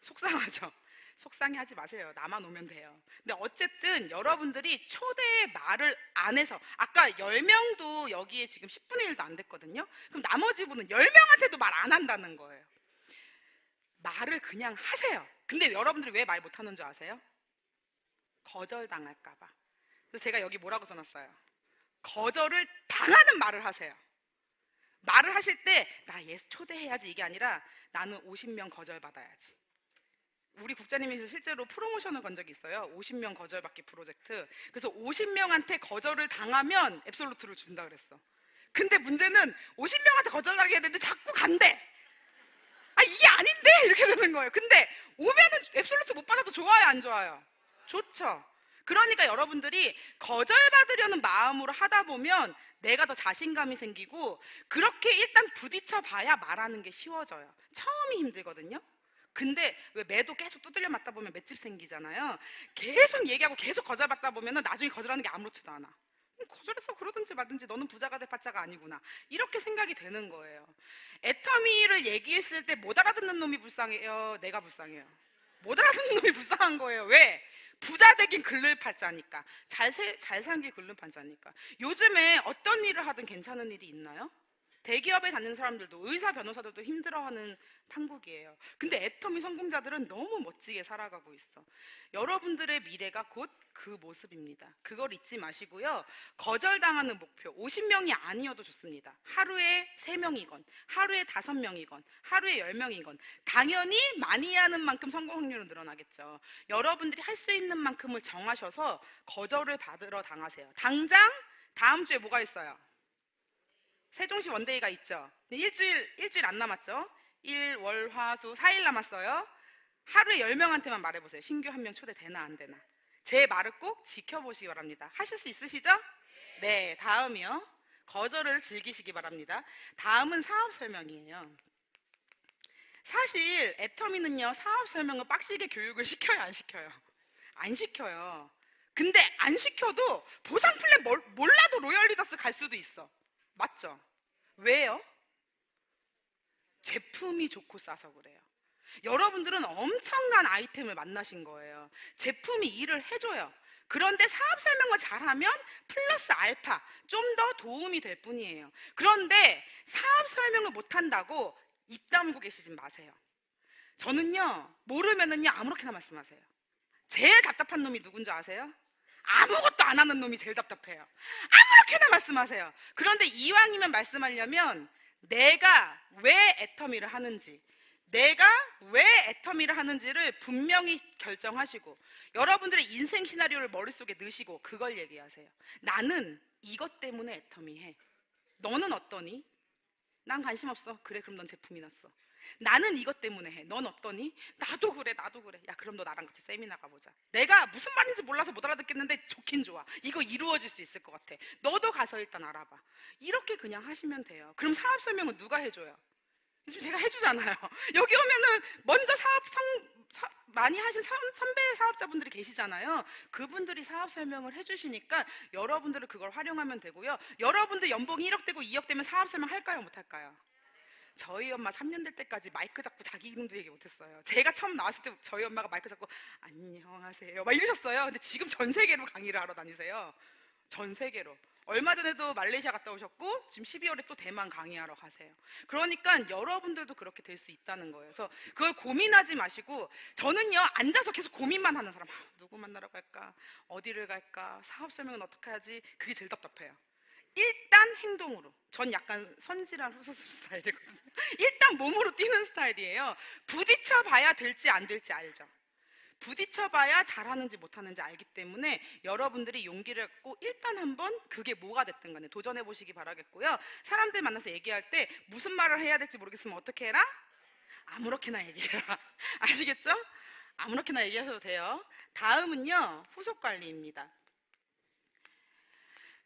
속상하죠? 속상해하지 마세요. 나만 오면 돼요. 근데 어쨌든 여러분들이 초대 말을 안 해서 아까 10명도 여기에 지금 10분의 1도 안 됐거든요. 그럼 나머지 분은 10명한테도 말 안 한다는 거예요. 말을 그냥 하세요. 근데 여러분들이 왜 말 못하는 줄 아세요? 거절당할까 봐. 그래서 제가 여기 뭐라고 써놨어요? 거절을 당하는 말을 하세요. 말을 하실 때 나 얘 초대해야지 이게 아니라 나는 50명 거절받아야지. 우리 국장님이 실제로 프로모션을 건 적이 있어요. 50명 거절받기 프로젝트. 그래서 50명한테 거절을 당하면 앱솔루트를 준다 그랬어. 근데 문제는 50명한테 거절하게 되는데 자꾸 간대. 아 이게 아닌데 이렇게 되는 거예요. 근데 오면은 앱솔루트 못 받아도 좋아요 안 좋아요? 좋죠. 그러니까 여러분들이 거절받으려는 마음으로 하다 보면 내가 더 자신감이 생기고 그렇게 일단 부딪혀 봐야 말하는 게 쉬워져요. 처음이 힘들거든요. 근데 왜 매도 계속 두들려 맞다 보면 맷집 생기잖아요. 계속 얘기하고 계속 거절받다 보면 나중에 거절하는 게 아무렇지도 않아. 거절해서 그러든지 말든지 너는 부자가 될 바자가 아니구나 이렇게 생각이 되는 거예요. 애터미를 얘기했을 때 못 알아듣는 놈이 불쌍해요? 내가 불쌍해요? 못 알아듣는 놈이 불쌍한 거예요. 왜? 부자 되긴 글를 팔자니까. 잘 살기 글를 팔자니까. 요즘에 어떤 일을 하든 괜찮은 일이 있나요? 대기업에 다니는 사람들도 의사 변호사들도 힘들어하는 판국이에요. 근데 애터미 성공자들은 너무 멋지게 살아가고 있어. 여러분들의 미래가 곧 그 모습입니다. 그걸 잊지 마시고요. 거절당하는 목표 50명이 아니어도 좋습니다. 하루에 3명이건 하루에 5명이건 하루에 10명이건 당연히 많이 하는 만큼 성공 확률은 늘어나겠죠. 여러분들이 할 수 있는 만큼을 정하셔서 거절을 받으러 당하세요. 당장 다음 주에 뭐가 있어요? 세종시 원데이가 있죠. 일주일 안 남았죠. 일, 월, 화, 수 4일 남았어요. 하루에 10명한테만 말해보세요. 신규 1명 초대되나 안 되나. 제 말을 꼭 지켜보시기 바랍니다. 하실 수 있으시죠? 네, 다음이요. 거절을 즐기시기 바랍니다. 다음은 사업 설명이에요. 사실 애터미는요 사업 설명을 빡시게 교육을 시켜요 안 시켜요? 안 시켜요. 근데 안 시켜도 보상 플랜 몰라도 로열 리더스 갈 수도 있어. 맞죠? 왜요? 제품이 좋고 싸서 그래요. 여러분들은 엄청난 아이템을 만나신 거예요. 제품이 일을 해줘요. 그런데 사업 설명을 잘하면 플러스 알파 좀 더 도움이 될 뿐이에요. 그런데 사업 설명을 못한다고 입 다물고 계시지 마세요. 저는요 모르면은요 아무렇게나 말씀하세요. 제일 답답한 놈이 누군지 아세요? 아무것도 안 하는 놈이 제일 답답해요. 아무렇게나 말씀하세요. 그런데 이왕이면 말씀하려면 내가 왜 애터미를 하는지, 내가 왜 애터미를 하는지를 분명히 결정하시고 여러분들의 인생 시나리오를 머릿속에 넣으시고 그걸 얘기하세요. 나는 이것 때문에 애터미 해. 너는 어떠니? 난 관심 없어. 그래 그럼 넌 제품이 났어. 나는 이것 때문에 해. 넌 어떠니? 나도 그래 나도 그래. 야 그럼 너 나랑 같이 세미나 가보자. 내가 무슨 말인지 몰라서 못 알아듣겠는데 좋긴 좋아. 이거 이루어질 수 있을 것 같아. 너도 가서 일단 알아봐. 이렇게 그냥 하시면 돼요. 그럼 사업 설명은 누가 해줘요? 지금 제가 해주잖아요. 여기 오면은 먼저 많이 하신 선배 사업자분들이 계시잖아요. 그분들이 사업 설명을 해주시니까 여러분들은 그걸 활용하면 되고요. 여러분들 연봉이 1억 되고 2억 되면 사업 설명 할까요? 못할까요? 저희 엄마 3년 될 때까지 마이크 잡고 자기 이름도 얘기 못했어요. 제가 처음 나왔을 때 저희 엄마가 마이크 잡고 안녕하세요 막 이러셨어요. 근데 지금 전 세계로 강의를 하러 다니세요. 전 세계로. 얼마 전에도 말레이시아 갔다 오셨고 지금 12월에 또 대만 강의하러 가세요. 그러니까 여러분들도 그렇게 될 수 있다는 거예요. 그래서 그걸 고민하지 마시고, 저는요 앉아서 계속 고민만 하는 사람. 누구 만나러 갈까? 어디를 갈까? 사업 설명은 어떻게 하지? 그게 제일 답답해요. 일단 행동으로. 전 약간 선지란 후수습 스타일이거든요. 일단 몸으로 뛰는 스타일이에요. 부딪혀 봐야 될지 안 될지 알죠. 부딪혀봐야 잘하는지 못하는지 알기 때문에 여러분들이 용기를 갖고 일단 한번 그게 뭐가 됐든 간에 도전해 보시기 바라겠고요. 사람들 만나서 얘기할 때 무슨 말을 해야 될지 모르겠으면 어떻게 해라? 아무렇게나 얘기해라. 아시겠죠? 아무렇게나 얘기하셔도 돼요. 다음은요, 후속 관리입니다.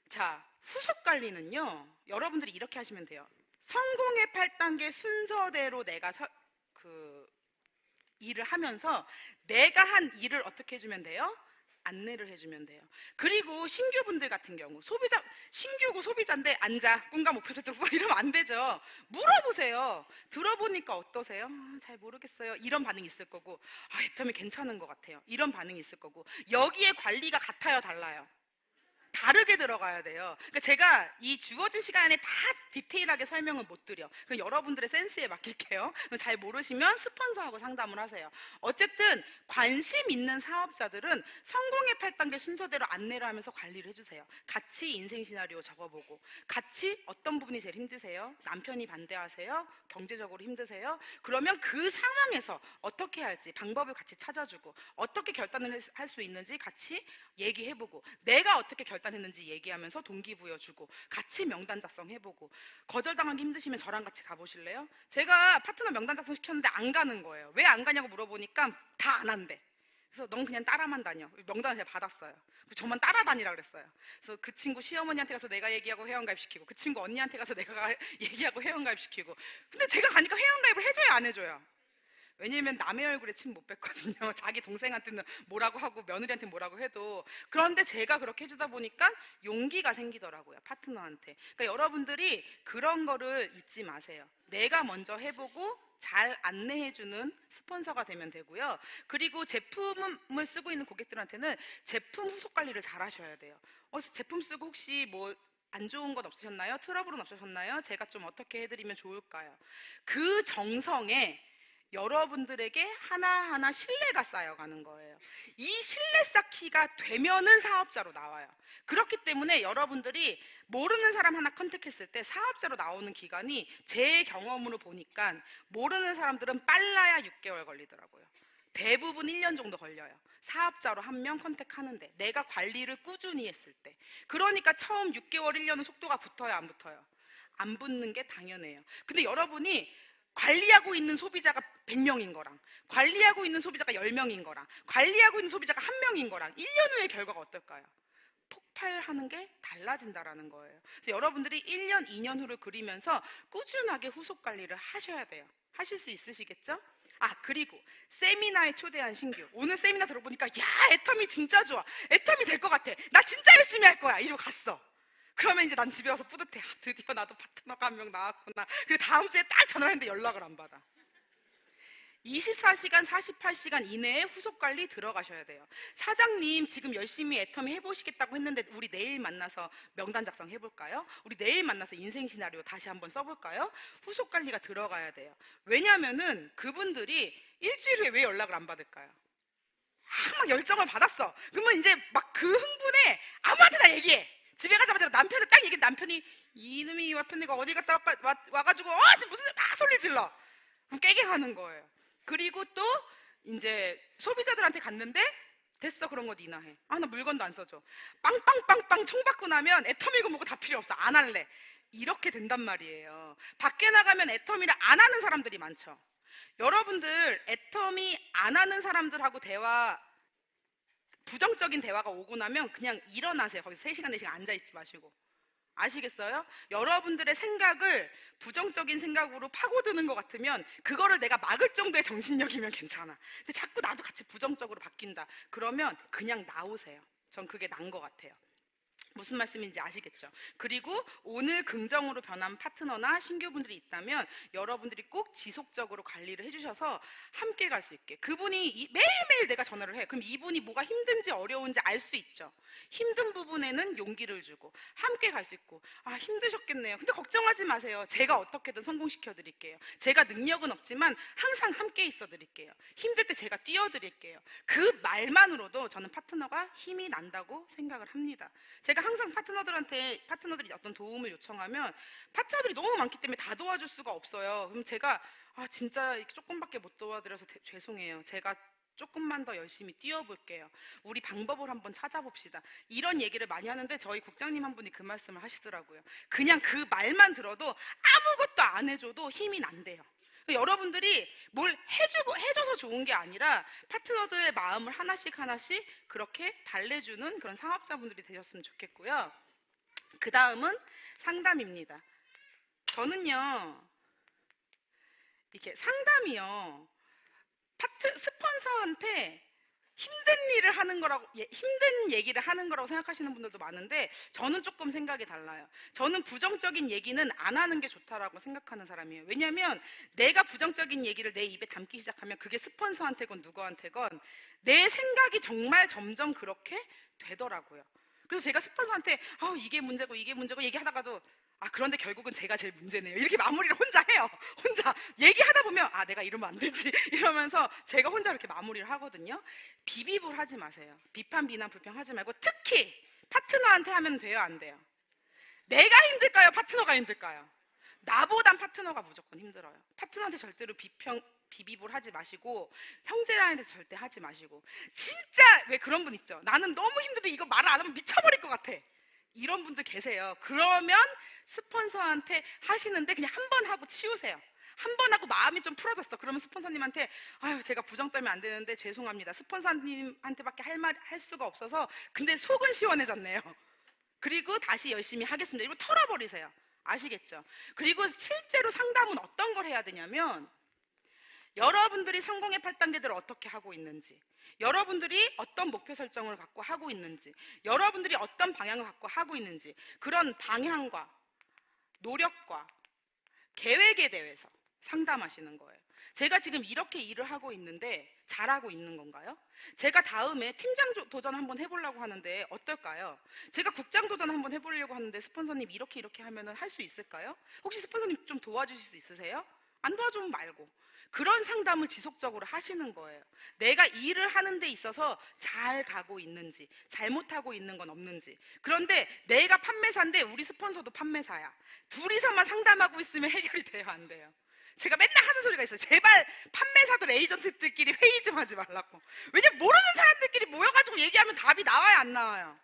자, 후속 관리는요, 여러분들이 이렇게 하시면 돼요. 성공의 8단계 순서대로 내가 일을 하면서 내가 한 일을 어떻게 해주면 돼요? 안내를 해주면 돼요. 그리고 신규분들 같은 경우, 신규고 소비자인데 앉아, 꿈과 목표 설정 써 이러면 안 되죠. 물어보세요. 들어보니까 어떠세요? 잘 모르겠어요. 이런 반응이 있을 거고, 애터미 괜찮은 것 같아요. 이런 반응이 있을 거고, 여기에 관리가 같아요, 달라요? 다르게 들어가야 돼요. 그러니까 제가 이 주어진 시간에 다 디테일하게 설명은 못 드려. 그럼 여러분들의 센스에 맡길게요. 잘 모르시면 스폰서하고 상담을 하세요. 어쨌든 관심 있는 사업자들은 성공의 8단계 순서대로 안내를 하면서 관리를 해주세요. 같이 인생 시나리오 적어보고, 같이 어떤 부분이 제일 힘드세요? 남편이 반대하세요? 경제적으로 힘드세요? 그러면 그 상황에서 어떻게 할지 방법을 같이 찾아주고, 어떻게 결단을 할 수 있는지 같이 얘기해보고, 내가 어떻게 결단했는지 얘기하면서 동기부여주고, 같이 명단 작성해보고. 거절당하기 힘드시면 저랑 같이 가보실래요? 제가 파트너 명단 작성 시켰는데 안 가는 거예요. 왜 안 가냐고 물어보니까 다 안 한대. 그래서 넌 그냥 따라만 다녀. 명단을 제가 받았어요. 저만 따라다니라 그랬어요. 그래서 그 친구 시어머니한테 가서 내가 얘기하고 회원가입시키고, 그 친구 언니한테 가서 내가 얘기하고 회원가입시키고. 근데 제가 가니까 회원가입을 해줘야 안 해줘요? 왜냐면 남의 얼굴에 침 못 뱉거든요. 자기 동생한테는 뭐라고 하고 며느리한테 뭐라고 해도. 그런데 제가 그렇게 해주다 보니까 용기가 생기더라고요, 파트너한테. 그러니까 여러분들이 그런 거를 잊지 마세요. 내가 먼저 해보고 잘 안내해주는 스폰서가 되면 되고요. 그리고 제품을 쓰고 있는 고객들한테는 제품 후속 관리를 잘 하셔야 돼요. 제품 쓰고 혹시 뭐 안 좋은 건 없으셨나요? 트러블은 없으셨나요? 제가 좀 어떻게 해드리면 좋을까요? 그 정성에 여러분들에게 하나하나 신뢰가 쌓여가는 거예요. 이 신뢰 쌓기가 되면은 사업자로 나와요. 그렇기 때문에 여러분들이 모르는 사람 하나 컨택했을 때 사업자로 나오는 기간이 제 경험으로 보니까 모르는 사람들은 빨라야 6개월 걸리더라고요. 대부분 1년 정도 걸려요. 사업자로 한 명 컨택하는데, 내가 관리를 꾸준히 했을 때. 그러니까 처음 6개월, 1년은 속도가 붙어요, 안 붙어요? 안 붙는 게 당연해요. 근데 여러분이 관리하고 있는 소비자가 100명인 거랑, 관리하고 있는 소비자가 10명인 거랑, 관리하고 있는 소비자가 1명인 거랑 1년 후의 결과가 어떨까요? 폭발하는 게 달라진다라는 거예요. 그래서 여러분들이 1년, 2년 후를 그리면서 꾸준하게 후속 관리를 하셔야 돼요. 하실 수 있으시겠죠? 그리고 세미나에 초대한 신규, 오늘 세미나 들어보니까 야, 애터미 진짜 좋아, 애터미 될 것 같아, 나 진짜 열심히 할 거야, 이러고 갔어. 그러면 이제 난 집에 와서 뿌듯해. 드디어 나도 파트너가 한 명 나왔구나. 그리고 다음 주에 딱 전화를 했는데 연락을 안 받아. 24시간, 48시간 이내에 후속 관리 들어가셔야 돼요. 사장님, 지금 열심히 애터미 해보시겠다고 했는데 우리 내일 만나서 명단 작성 해볼까요? 우리 내일 만나서 인생 시나리오 다시 한번 써볼까요? 후속 관리가 들어가야 돼요. 왜냐면은 그분들이 일주일 후에 왜 연락을 안 받을까요? 막 열정을 받았어. 그러면 이제 막 그 흥분에 아무한테나 얘기해. 집에 가자마자 남편을 딱 얘기해. 남편이 이놈이 와편이가 어디 갔다 와가지고 지금 무슨 막 소리 질러. 그럼 깨게 하는 거예요. 그리고 또 이제 소비자들한테 갔는데 됐어, 그런 거 니나 해. 나 물건도 안 써줘. 빵빵빵빵 총 받고 나면 애터미고 뭐고 다 필요 없어, 안 할래. 이렇게 된단 말이에요. 밖에 나가면 애터미를 안 하는 사람들이 많죠. 여러분들 애터미 안 하는 사람들하고 부정적인 대화가 오고 나면 그냥 일어나세요. 거기서 3시간, 4시간 앉아있지 마시고. 아시겠어요? 여러분들의 생각을 부정적인 생각으로 파고드는 것 같으면 그거를 내가 막을 정도의 정신력이면 괜찮아. 근데 자꾸 나도 같이 부정적으로 바뀐다. 그러면 그냥 나오세요. 전 그게 나은 것 같아요. 무슨 말씀인지 아시겠죠? 그리고 오늘 긍정으로 변한 파트너나 신규분들이 있다면 여러분들이 꼭 지속적으로 관리를 해주셔서 함께 갈 수 있게, 그분이 매일매일 내가 전화를 해. 그럼 이분이 뭐가 힘든지 어려운지 알 수 있죠. 힘든 부분에는 용기를 주고 함께 갈 수 있고, 아 힘드셨겠네요. 근데 걱정하지 마세요. 제가 어떻게든 성공시켜 드릴게요. 제가 능력은 없지만 항상 함께 있어 드릴게요. 힘들 때 제가 뛰어 드릴게요. 그 말만으로도 저는 파트너가 힘이 난다고 생각을 합니다. 제가 항상 파트너들이 어떤 도움을 요청하면 파트너들이 너무 많기 때문에 다 도와줄 수가 없어요. 그럼 제가 진짜 조금밖에 못 도와드려서 죄송해요. 제가 조금만 더 열심히 뛰어볼게요. 우리 방법을 한번 찾아봅시다. 이런 얘기를 많이 하는데 저희 국장님 한 분이 그 말씀을 하시더라고요. 그냥 그 말만 들어도 아무것도 안 해줘도 힘이 난대요. 여러분들이 뭘 해줘서 좋은 게 아니라 파트너들의 마음을 하나씩 그렇게 달래주는 그런 상업자분들이 되셨으면 좋겠고요. 그 다음은 상담입니다. 저는요, 이렇게 상담이요, 스폰서한테 힘든 일을 하는 거라고, 힘든 얘기를 하는 거라고 생각하시는 분들도 많은데 저는 조금 생각이 달라요. 저는 부정적인 얘기는 안 하는 게 좋다라고 생각하는 사람이에요. 왜냐하면 내가 부정적인 얘기를 내 입에 담기 시작하면 그게 스폰서한테건 누구한테건 내 생각이 정말 점점 그렇게 되더라고요. 그래서 제가 스폰서한테 이게 문제고 얘기하다가도 그런데 결국은 제가 제일 문제네요. 이렇게 마무리를 혼자 해요. 혼자 얘기하다 보면 내가 이러면 안 되지 이러면서 제가 혼자 이렇게 마무리를 하거든요. 비비불 하지 마세요. 비판, 비난, 불평 하지 말고 특히 파트너한테 하면 돼요, 안 돼요? 내가 힘들까요? 파트너가 힘들까요? 나보단 파트너가 무조건 힘들어요. 파트너한테 절대로 비비불 하지 마시고 형제라는 데 절대 하지 마시고. 진짜 왜 그런 분 있죠? 나는 너무 힘든데 이거 말을 안 하면 미쳐버릴 것 같아. 이런 분들 계세요. 그러면 스폰서한테 하시는데 그냥 한 번 하고 치우세요. 한 번 하고 마음이 좀 풀어졌어. 그러면 스폰서님한테 제가 부정 떨면 안 되는데 죄송합니다. 스폰서님한테밖에 할 수가 없어서 근데 속은 시원해졌네요. 그리고 다시 열심히 하겠습니다. 이거 털어버리세요. 아시겠죠? 그리고 실제로 상담은 어떤 걸 해야 되냐면 여러분들이 성공의 8단계들을 어떻게 하고 있는지, 여러분들이 어떤 목표 설정을 갖고 하고 있는지, 여러분들이 어떤 방향을 갖고 하고 있는지, 그런 방향과 노력과 계획에 대해서 상담하시는 거예요. 제가 지금 이렇게 일을 하고 있는데 잘하고 있는 건가요? 제가 다음에 팀장 도전 한번 해보려고 하는데 어떨까요? 제가 국장 도전 한번 해보려고 하는데 스폰서님 이렇게 하면 할 수 있을까요? 혹시 스폰서님 좀 도와주실 수 있으세요? 안 도와주면 말고. 그런 상담을 지속적으로 하시는 거예요. 내가 일을 하는 데 있어서 잘 가고 있는지, 잘못하고 있는 건 없는지. 그런데 내가 판매사인데 우리 스폰서도 판매사야. 둘이서만 상담하고 있으면 해결이 돼요, 안 돼요? 제가 맨날 하는 소리가 있어요. 제발 판매사들, 에이전트들끼리 회의 좀 하지 말라고. 왜냐면 모르는 사람들끼리 모여가지고 얘기하면 답이 나와요, 안 나와요?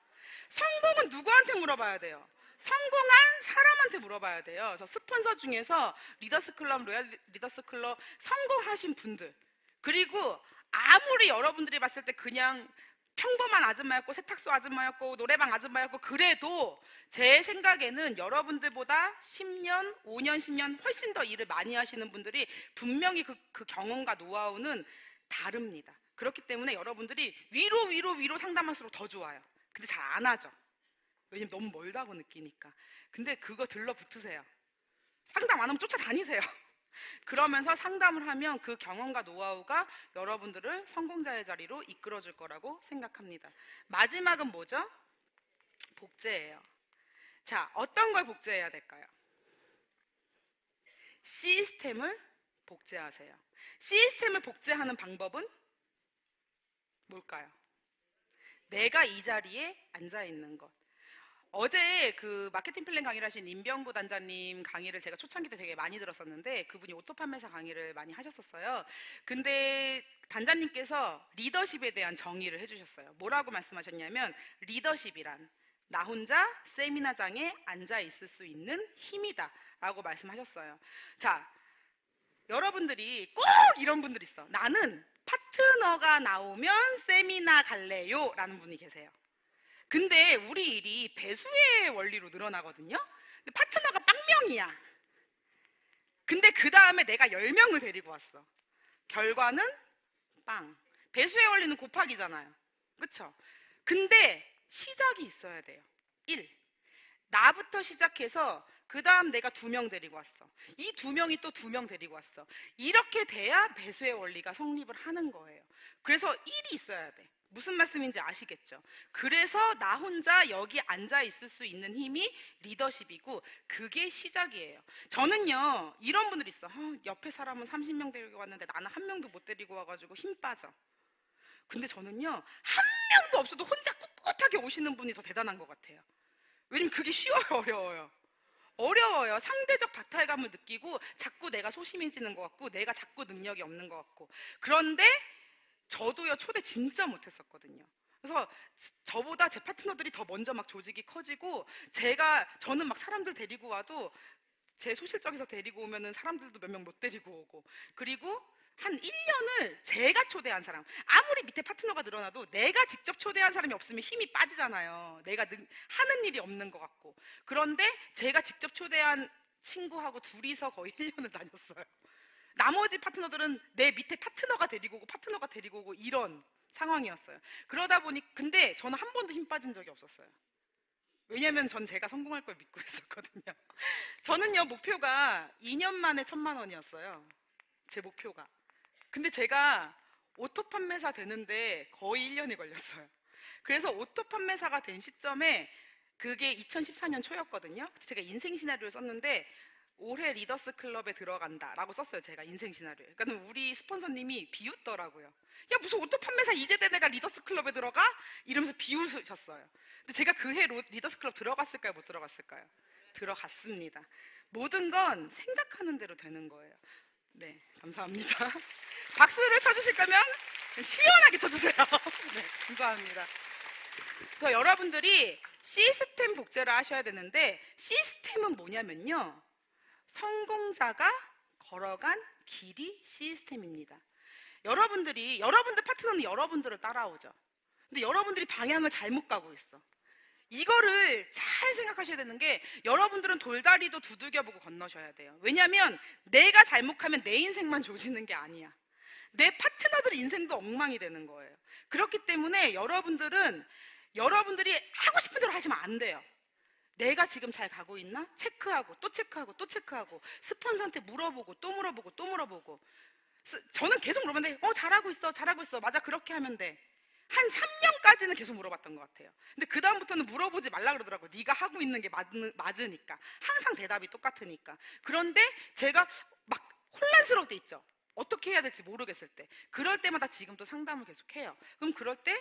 성공은 누구한테 물어봐야 돼요? 성공한 사람한테 물어봐야 돼요. 저 스폰서 중에서 리더스클럽, 로얄 리더스클럽 성공하신 분들, 그리고 아무리 여러분들이 봤을 때 그냥 평범한 아줌마였고 세탁소 아줌마였고 노래방 아줌마였고 그래도 제 생각에는 여러분들보다 10년, 5년, 10년 훨씬 더 일을 많이 하시는 분들이 분명히 그 경험과 노하우는 다릅니다. 그렇기 때문에 여러분들이 위로 상담할수록 더 좋아요. 근데 잘 안 하죠. 왜냐면 너무 멀다고 느끼니까. 근데 그거 들러붙으세요. 상담 안 하면 쫓아다니세요. 그러면서 상담을 하면 그 경험과 노하우가 여러분들을 성공자의 자리로 이끌어줄 거라고 생각합니다. 마지막은 뭐죠? 복제예요. 자, 어떤 걸 복제해야 될까요? 시스템을 복제하세요. 시스템을 복제하는 방법은 뭘까요? 내가 이 자리에 앉아 있는 것. 어제 그 마케팅 플랜 강의를 하신 임병구 단장님 강의를 제가 초창기 때 되게 많이 들었었는데 그분이 오토 판매사 강의를 많이 하셨었어요. 근데 단장님께서 리더십에 대한 정의를 해주셨어요. 뭐라고 말씀하셨냐면 리더십이란 나 혼자 세미나장에 앉아 있을 수 있는 힘이다 라고 말씀하셨어요. 자, 여러분들이 꼭 이런 분들 있어. 나는 파트너가 나오면 세미나 갈래요 라는 분이 계세요. 근데 우리 일이 배수의 원리로 늘어나거든요. 근데 파트너가 빵명이야. 근데 그 다음에 내가 10명을 데리고 왔어. 결과는 빵. 배수의 원리는 곱하기잖아요. 그쵸? 근데 시작이 있어야 돼요. 1. 나부터 시작해서 그 다음 내가 2명 데리고 왔어. 이 2명이 또 2명 데리고 왔어. 이렇게 돼야 배수의 원리가 성립을 하는 거예요. 그래서 1이 있어야 돼. 무슨 말씀인지 아시겠죠? 그래서 나 혼자 여기 앉아 있을 수 있는 힘이 리더십이고 그게 시작이에요. 저는요 이런 분들 있어. 옆에 사람은 30명 데리고 왔는데 나는 한 명도 못 데리고 와가지고 힘 빠져. 근데 저는요 한 명도 없어도 혼자 꿋꿋하게 오시는 분이 더 대단한 것 같아요. 왜냐면 그게 쉬워요, 어려워요? 어려워요. 상대적 박탈감을 느끼고 자꾸 내가 소심해지는 것 같고 내가 자꾸 능력이 없는 것 같고. 그런데 저도요 초대 진짜 못했었거든요. 그래서 저보다 제 파트너들이 더 먼저 막 조직이 커지고 저는 막 사람들 데리고 와도 제 소실적에서 데리고 오면은 사람들도 몇 명 못 데리고 오고, 그리고 한 1년을 제가 초대한 사람, 아무리 밑에 파트너가 늘어나도 내가 직접 초대한 사람이 없으면 힘이 빠지잖아요. 내가 하는 일이 없는 것 같고. 그런데 제가 직접 초대한 친구하고 둘이서 거의 1년을 다녔어요. 나머지 파트너들은 내 밑에 파트너가 데리고 오고 파트너가 데리고 오고 이런 상황이었어요. 그러다 보니 근데 저는 한 번도 힘 빠진 적이 없었어요. 왜냐면 전 제가 성공할 걸 믿고 있었거든요. 저는요 목표가 2년 만에 1,000만 원이었어요. 제 목표가. 근데 제가 오토 판매사 되는데 거의 1년이 걸렸어요. 그래서 오토 판매사가 된 시점에 그게 2014년 초였거든요. 제가 인생 시나리오를 썼는데 올해 리더스 클럽에 들어간다라고 썼어요. 제가 인생 시나리오. 그러니까 우리 스폰서님이 비웃더라고요. 야 무슨 오토 판매사 이제 된 애가 리더스 클럽에 들어가? 이러면서 비웃으셨어요. 근데 제가 그 해 리더스 클럽 들어갔을까요? 못 들어갔을까요? 들어갔습니다. 모든 건 생각하는 대로 되는 거예요. 네, 감사합니다. 박수를 쳐주실 거면 시원하게 쳐주세요. 네, 감사합니다. 그래서 여러분들이 시스템 복제를 하셔야 되는데 시스템은 뭐냐면요, 성공자가 걸어간 길이 시스템입니다. 여러분들 파트너는 여러분들을 따라오죠. 근데 여러분들이 방향을 잘못 가고 있어. 이거를 잘 생각하셔야 되는 게, 여러분들은 돌다리도 두들겨보고 건너셔야 돼요. 왜냐하면 내가 잘못하면 내 인생만 조지는 게 아니야. 내 파트너들 인생도 엉망이 되는 거예요. 그렇기 때문에 여러분들이 하고 싶은 대로 하시면 안 돼요. 내가 지금 잘 가고 있나? 체크하고 또 체크하고 또 체크하고, 스폰서한테 물어보고 또 물어보고 또 물어보고. 저는 계속 물어봤는데 잘하고 있어 맞아, 그렇게 하면 돼. 한 3년까지는 계속 물어봤던 것 같아요. 근데 그 다음부터는 물어보지 말라 그러더라고요. 네가 하고 있는 게 맞으니까. 항상 대답이 똑같으니까. 그런데 제가 막 혼란스러울 때 있죠. 어떻게 해야 될지 모르겠을 때. 그럴 때마다 지금 또 상담을 계속 해요. 그럼 그럴 때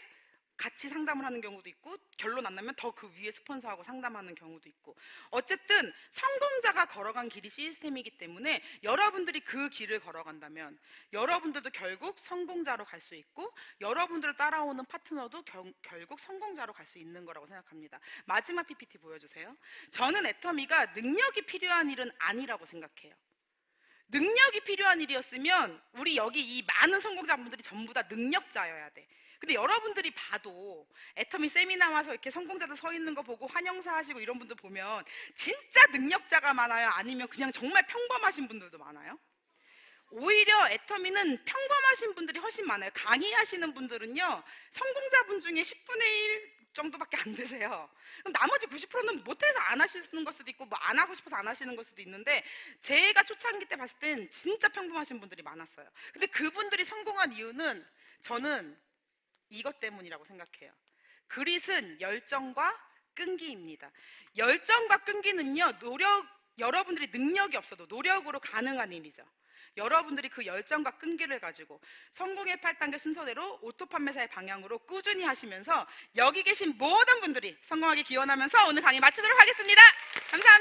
같이 상담을 하는 경우도 있고, 결론 안 나면 더 그 위에 스폰서하고 상담하는 경우도 있고. 어쨌든 성공자가 걸어간 길이 시스템이기 때문에 여러분들이 그 길을 걸어간다면 여러분들도 결국 성공자로 갈 수 있고, 여러분들을 따라오는 파트너도 결국 성공자로 갈 수 있는 거라고 생각합니다. 마지막 PPT 보여주세요. 저는 애터미가 능력이 필요한 일은 아니라고 생각해요. 능력이 필요한 일이었으면 우리 여기 이 많은 성공자분들이 전부 다 능력자여야 돼. 근데 여러분들이 봐도 애터미 세미나 와서 이렇게 성공자들 서 있는 거 보고 환영사 하시고 이런 분들 보면 진짜 능력자가 많아요? 아니면 그냥 정말 평범하신 분들도 많아요? 오히려 애터미는 평범하신 분들이 훨씬 많아요. 강의하시는 분들은요 성공자분 중에 10분의 1 정도밖에 안 되세요. 그럼 나머지 90%는 못해서 안 하시는 걸 수도 있고, 뭐 안 하고 싶어서 안 하시는 걸 수도 있는데, 제가 초창기 때 봤을 땐 진짜 평범하신 분들이 많았어요. 근데 그분들이 성공한 이유는 저는 이것 때문이라고 생각해요. 그릿은 열정과 끈기입니다. 열정과 끈기는요 여러분들이 능력이 없어도 노력으로 가능한 일이죠. 여러분들이 그 열정과 끈기를 가지고 성공의 8단계 순서대로 오토 판매사의 방향으로 꾸준히 하시면서 여기 계신 모든 분들이 성공하기 기원하면서 오늘 강의 마치도록 하겠습니다. 감사합니다.